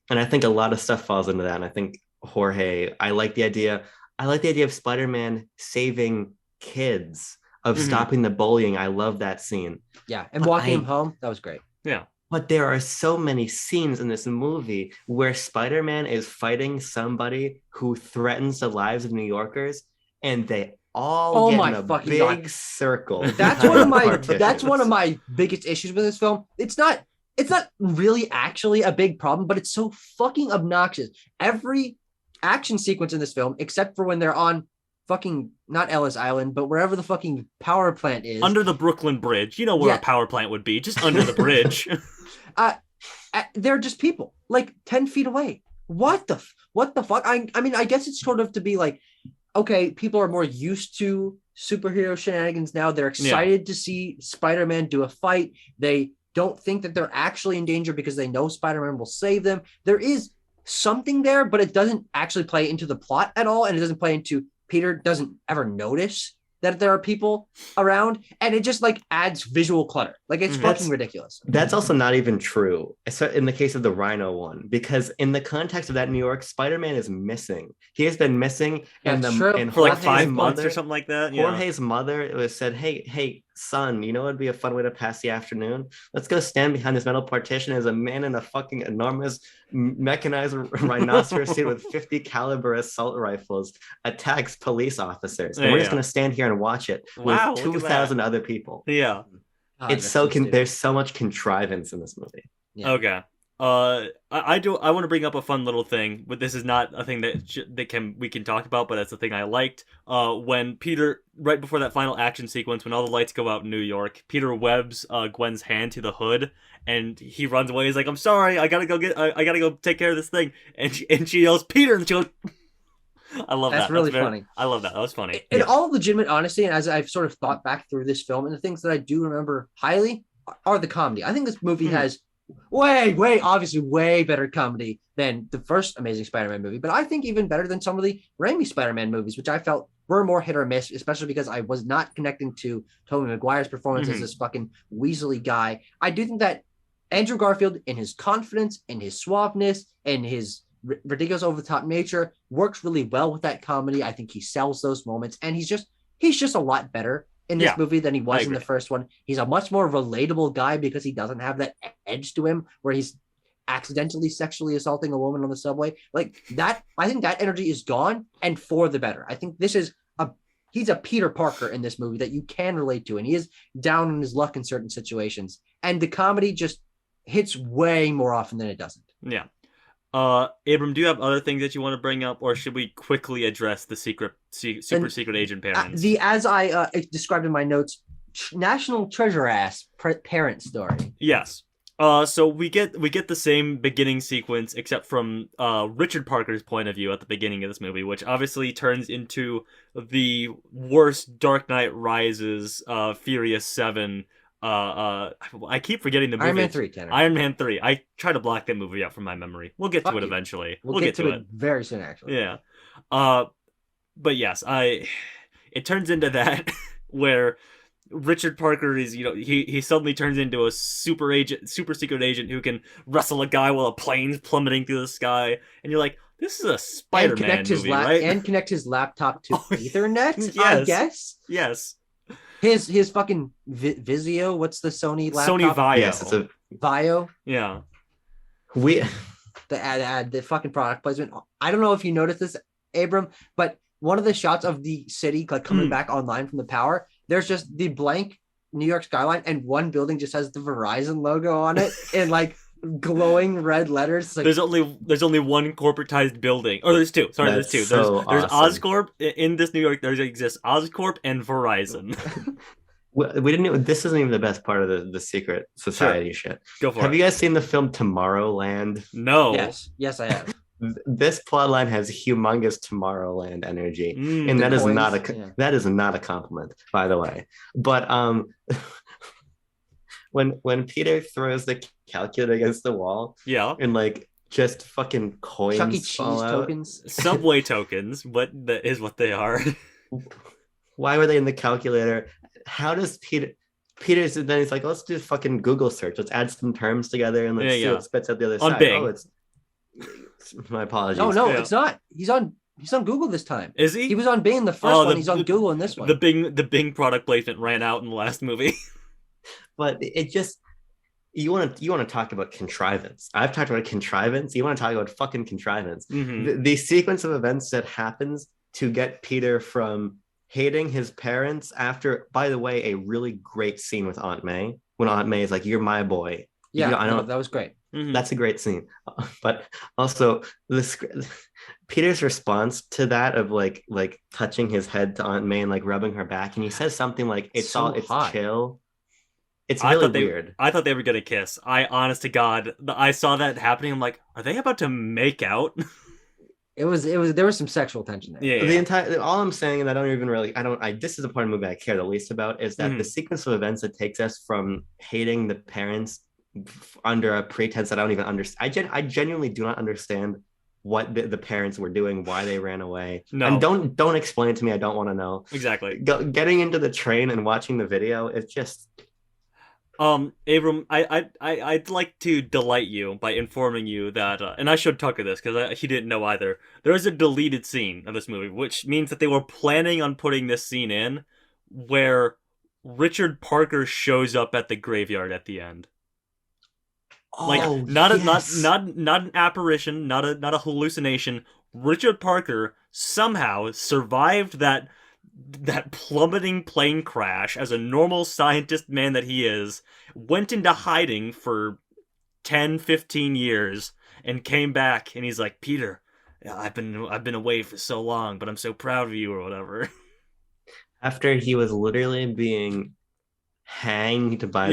and I think a lot of stuff falls into that. And I think Jorge, I like the idea of Spider-Man saving kids, of stopping the bullying. I love that scene. Yeah, and walking him home, that was great. Yeah. But there are so many scenes in this movie where Spider-Man is fighting somebody who threatens the lives of New Yorkers, and they all Oh get my in a fucking big God. circle. That's one of my partitions. that's one of my biggest issues with this film. It's not really actually a big problem, but it's so fucking obnoxious. Every action sequence in this film, except for when they're on fucking not Ellis Island, but wherever the fucking power plant is. Under the Brooklyn Bridge. You know where Yeah. a power plant would be, just under the bridge. They're just people like 10 feet away. What the fuck? I mean, I guess it's sort of to be like, okay, people are more used to superhero shenanigans now. They're excited to see Spider-Man do a fight. They don't think that they're actually in danger because they know Spider-Man will save them. There is something there, but it doesn't actually play into the plot at all. And it doesn't play into Peter doesn't ever notice that there are people around, and it just like adds visual clutter. Like it's fucking ridiculous. That's also not even true in the case of the Rhino one, because in the context of that New York, Spider-Man is missing. He has been missing for like 5 months or something like that. Jorge's mother was said, hey, son, you know what'd be a fun way to pass the afternoon? Let's go stand behind this metal partition as a man in a fucking enormous mechanized rhinoceros suit with 50 caliber assault rifles attacks police officers. And we're just gonna stand here and watch it with 2,000 other people. Yeah. It's so there's so much contrivance in this movie. Yeah. Okay. I want to bring up a fun little thing, but this is not a thing that we can talk about, but that's the thing I liked. When Peter, right before that final action sequence, when all the lights go out in New York, Peter webs Gwen's hand to the hood, and he runs away. He's like, "I'm sorry, I gotta go take care of this thing," and she yells, "Peter!" and she goes, I love that. That's really funny. I love that. That was funny. In all legitimate honesty, and as I've sort of thought back through this film, and the things that I do remember highly are the comedy. I think this movie has obviously way better comedy than the first Amazing Spider-Man movie, but I think even better than some of the Raimi Spider-Man movies, which I felt were more hit or miss, especially because I was not connecting to Tobey Maguire's performance as this fucking Weasley guy. I do think that Andrew Garfield, in his confidence, in his suaveness, in his ridiculous over-the-top nature, works really well with that comedy. I think he sells those moments, and he's just a lot better in this movie than he was in the first one. He's a much more relatable guy because he doesn't have that edge to him where he's accidentally sexually assaulting a woman on the subway. Like that, I think that energy is gone, and for the better. I think he's a Peter Parker in this movie that you can relate to, and he is down on his luck in certain situations. And the comedy just hits way more often than it doesn't. Yeah. Abram, do you have other things that you want to bring up, or should we quickly address the super secret agent parents? As I described in my notes, national treasure ass parent story. Yes. So we get the same beginning sequence, except from Richard Parker's point of view at the beginning of this movie, which obviously turns into the worst Dark Knight Rises, Furious 7. I keep forgetting the movie. Iron Man 3, Tanner. Iron Man 3. I try to block that movie out from my memory. We'll get to it eventually. We'll get to it very soon, actually. Yeah. But yes, it turns into that where Richard Parker is, he suddenly turns into a super secret agent who can wrestle a guy while a plane's plummeting through the sky, and you're like, this is a Spider-Man movie, right? And connect his laptop to Ethernet, yes. I guess. Yes. His fucking Vizio. What's the Sony laptop? Sony Vaio. Yes, it's a Vaio. Yeah. The ad, the fucking product placement. I don't know if you noticed this, Abram, but one of the shots of the city like coming back online from the power, there's just the blank New York skyline, and one building just has the Verizon logo on it in like glowing red letters. Like, there's only one corporatized building. Or there's two. Sorry, there's two. There's awesome. Oscorp in this New York. There exists Oscorp and Verizon. We didn't even, this isn't even the best part of the secret society shit. Go for it. Have you guys seen the film Tomorrowland? No. Yes, I have. This plotline has humongous Tomorrowland energy, and that is not a compliment, by the way. But when Peter throws the calculator against the wall, and like just fucking coins, Chuck E. Cheese tokens, Subway tokens, what they are. Why were they in the calculator? How does Peter's then he's like, let's do a fucking Google search. Let's add some terms together and let's see what spits out the other side. Bing. Oh, it's my apologies. No, it's not. He's on Google this time. Is he? He was on Bing the first one. He's on Google in this one. The Bing product placement ran out in the last movie. But it just you want to talk about contrivance. I've talked about contrivance. You want to talk about fucking contrivance. Mm-hmm. The sequence of events that happens to get Peter from hating his parents after, by the way, a really great scene with Aunt May when Aunt May is like, "You're my boy." Yeah, I no, don't. that was great. That's a great scene, but also this Peter's response to that of like touching his head to Aunt May and like rubbing her back, and he says something like, So it's hot. chill." It's really weird. I thought they were gonna kiss. Honest to God, I saw that happening. I'm like, are they about to make out? It was there was some sexual tension there. Yeah. The entire all I'm saying, and I don't even really I don't I this is the part of the movie I care the least about, is that the sequence of events that takes us from hating the parents under a pretense that I don't even understand. I genuinely do not understand what the parents were doing, why they ran away. No. And don't explain it to me. I don't want to know. Exactly. Getting into the train and watching the video, it's just Abram, I'd like to delight you by informing you that, and I showed Tucker this because he didn't know either. There is a deleted scene of this movie, which means that they were planning on putting this scene in, where Richard Parker shows up at the graveyard at the end. Like not an apparition, not a hallucination. Richard Parker somehow survived that plummeting plane crash as a normal scientist man that he is, went into hiding for 10, 15 years and came back, and he's like, "Peter, I've been away for so long, but I'm so proud of you," or whatever. After he was literally being hanged by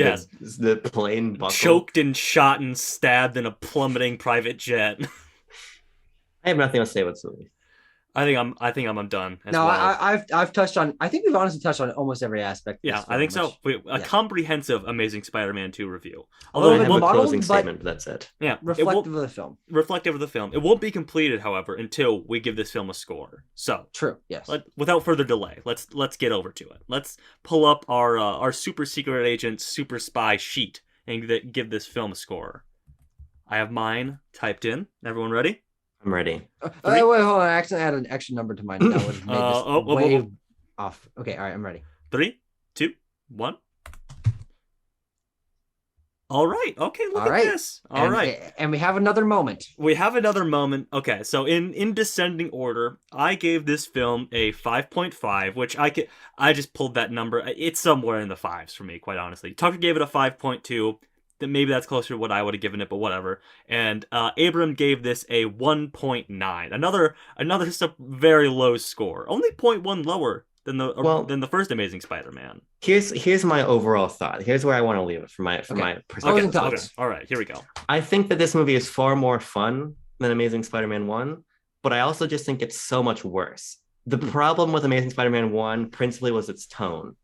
the plane buckle. Choked and shot and stabbed in a plummeting private jet. I have nothing to say about this movie. I think I'm done. No, well. I've touched on. I think we've honestly touched on almost every aspect. Yeah, I think so. Comprehensive Amazing Spider-Man 2 review. Although I have a closing statement, but that's it. Yeah, reflective of the film. Reflective of the film. It won't be completed, however, until we give this film a score. So true. Yes. Without further delay, let's get over to it. Let's pull up our super secret agent super spy sheet and give this film a score. I have mine typed in. Everyone ready? I'm ready. Wait, hold on. I accidentally added an extra number to mine. That would have made this way off. Okay, all right, I'm ready. 3, 2, 1. All right. Okay, look at this. All right. And we have another moment. Okay, so in descending order, I gave this film a 5.5, which I just pulled that number. It's somewhere in the 5s for me, quite honestly. Tucker gave it a 5.2. Then maybe that's closer to what I would have given it, but whatever. And Abram gave this a 1.9. Another just a very low score. Only 0.1 lower than the first Amazing Spider-Man. Here's my overall thought. Here's where I want to leave it from my perspective. Okay. All right, here we go. I think that this movie is far more fun than Amazing Spider-Man 1, but I also just think it's so much worse. The problem with Amazing Spider-Man 1 principally was its tone.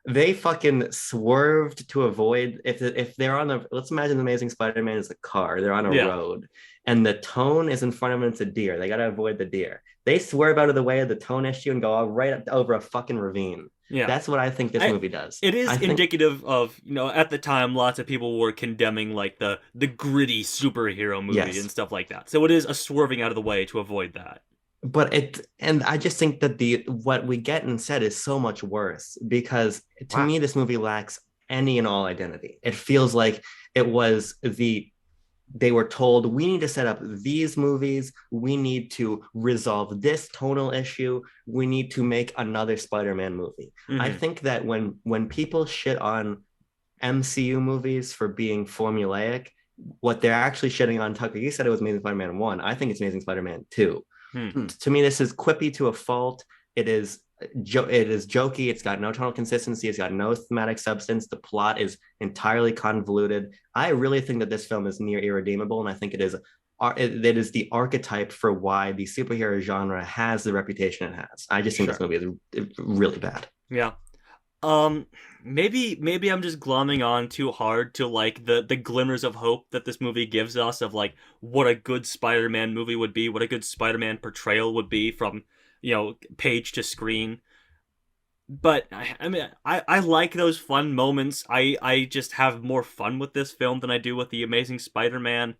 They fucking swerved to avoid if they're on the let's imagine the Amazing Spider-Man is a car, they're on a road, and the tone is in front of them, it's a deer. They gotta avoid the deer. They swerve out of the way of the tone issue and go right up over a fucking ravine. Yeah, that's what I think this movie does. It is indicative of, at the time, lots of people were condemning like the gritty superhero movie and stuff like that. So it is a swerving out of the way to avoid that. But I just think that what we get instead is so much worse, because to me this movie lacks any and all identity. It feels like they were told, we need to set up these movies, we need to resolve this tonal issue, we need to make another Spider-Man movie. I think that when people shit on MCU movies for being formulaic, what they're actually shitting on, Tucker, you said it was Amazing Spider-Man 1. I think it's Amazing Spider-Man 2. To me, this is quippy to a fault. It is jokey. It's got no tonal consistency. It's got no thematic substance. The plot is entirely convoluted. I really think that this film is near irredeemable, and I think it is the archetype for why the superhero genre has the reputation it has. I just think this movie is really bad. Yeah. Maybe I'm just glomming on too hard to like the glimmers of hope that this movie gives us of like what a good Spider-Man movie would be, what a good Spider-Man portrayal would be from, page to screen. But I like those fun moments. I just have more fun with this film than I do with the Amazing Spider-Man.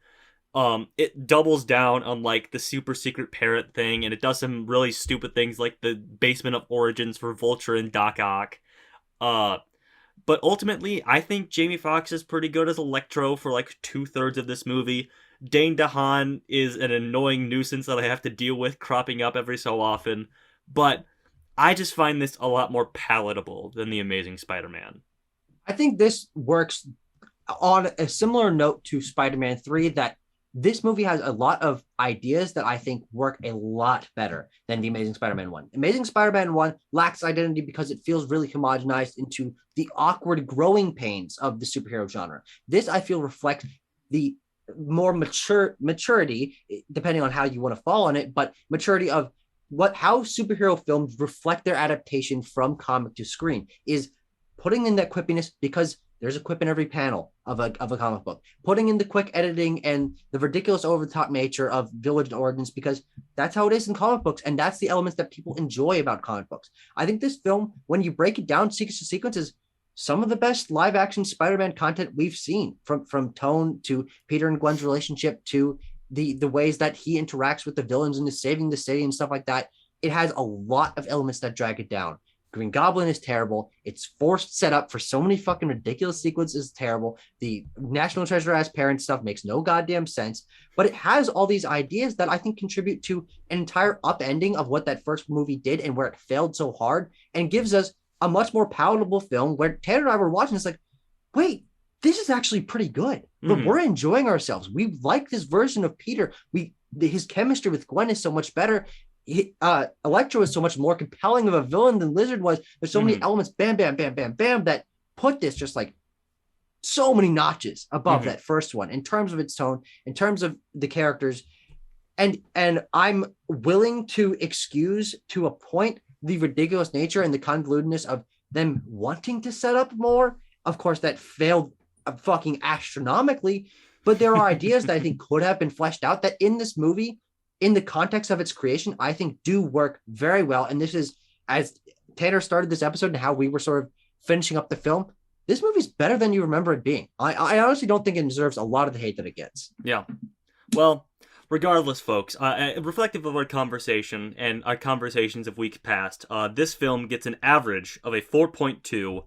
It doubles down on like the super secret parrot thing, and it does some really stupid things like the basement of origins for Vulture and Doc Ock. But ultimately, I think Jamie Foxx is pretty good as Electro for like 2/3 of this movie. Dane DeHaan is an annoying nuisance that I have to deal with cropping up every so often. But I just find this a lot more palatable than The Amazing Spider-Man. I think this works on a similar note to Spider-Man 3, that this movie has a lot of ideas that I think work a lot better than The Amazing Spider-Man 1. Amazing Spider-Man 1 lacks identity because it feels really homogenized into the awkward growing pains of the superhero genre. This, I feel, reflects the more maturity, depending on how you want to fall on it, but maturity of how superhero films reflect their adaptation from comic to screen is putting in that quippiness, because there's a quip in every panel of a comic book. Putting in the quick editing and the ridiculous over-the-top nature of village origins, because that's how it is in comic books, and that's the elements that people enjoy about comic books. I think this film, when you break it down sequence to sequence, is some of the best live-action Spider-Man content we've seen, from tone to Peter and Gwen's relationship to the ways that he interacts with the villains and is saving the city and stuff like that. It has a lot of elements that drag it down. Green Goblin is terrible. It's forced setup for so many fucking ridiculous sequences is terrible. The National Treasure as parent stuff makes no goddamn sense, but it has all these ideas that I think contribute to an entire upending of what that first movie did and where it failed so hard, and gives us a much more palatable film where Tanner and I were watching. It's like, wait, this is actually pretty good. But we're enjoying ourselves. We like this version of Peter. His chemistry with Gwen is so much better. Electro is so much more compelling of a villain than Lizard was. There's so many elements, bam, bam, bam, bam, bam, that put this just like so many notches above that first one in terms of its tone, in terms of the characters. And I'm willing to excuse to a point the ridiculous nature and the convolutedness of them wanting to set up more. Of course, that failed fucking astronomically, but there are ideas that I think could have been fleshed out that in this movie, in the context of its creation, I think do work very well. And this is, as Tanner started this episode and how we were sort of finishing up the film, this movie's better than you remember it being. I honestly don't think it deserves a lot of the hate that it gets. Yeah. Well, regardless, folks, reflective of our conversation and our conversations of weeks past, this film gets an average of a 4.2,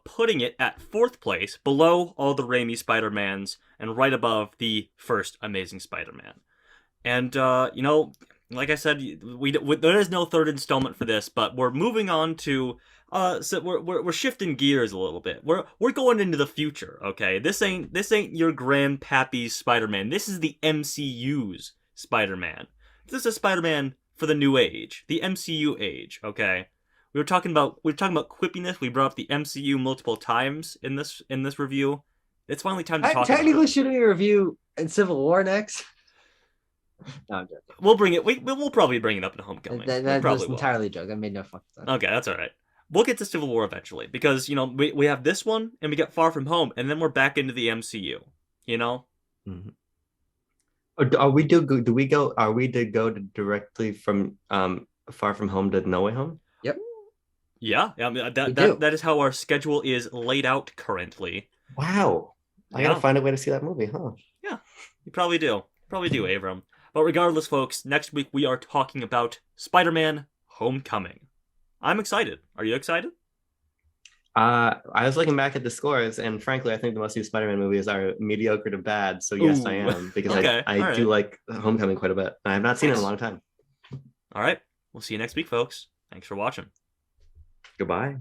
putting it at 4th place, below all the Raimi Spider-Mans and right above the first Amazing Spider-Man. And, like I said, there is no third installment for this, but we're moving on to, so we're shifting gears a little bit. We're going into the future, okay? This ain't your grandpappy's Spider-Man. This is the MCU's Spider-Man. This is Spider-Man for the new age, the MCU age, okay? We were talking about quippiness. We brought up the MCU multiple times in this review. It's finally time to talk about it. Technically, should we review in Civil War next? No, I'm joking. We'll bring it. We'll probably bring it up in Homecoming. That was entirely a joke. That made no fucking sense. Okay, that's all right. We'll get to Civil War eventually because we have this one and we get Far From Home and then we're back into the MCU. Mm-hmm. Are we to go directly from Far From Home to No Way Home? Yep. Yeah. I mean, that is how our schedule is laid out currently. Wow. I gotta find a way to see that movie, huh? Yeah, you probably do. Abram. But regardless, folks, next week we are talking about Spider-Man Homecoming. I'm excited. Are you excited? I was looking back at the scores, and frankly, I think the most of Spider-Man movies are mediocre to bad. So yes, I am, because I do like Homecoming quite a bit. I have not seen it in a long time. All right. We'll see you next week, folks. Thanks for watching. Goodbye.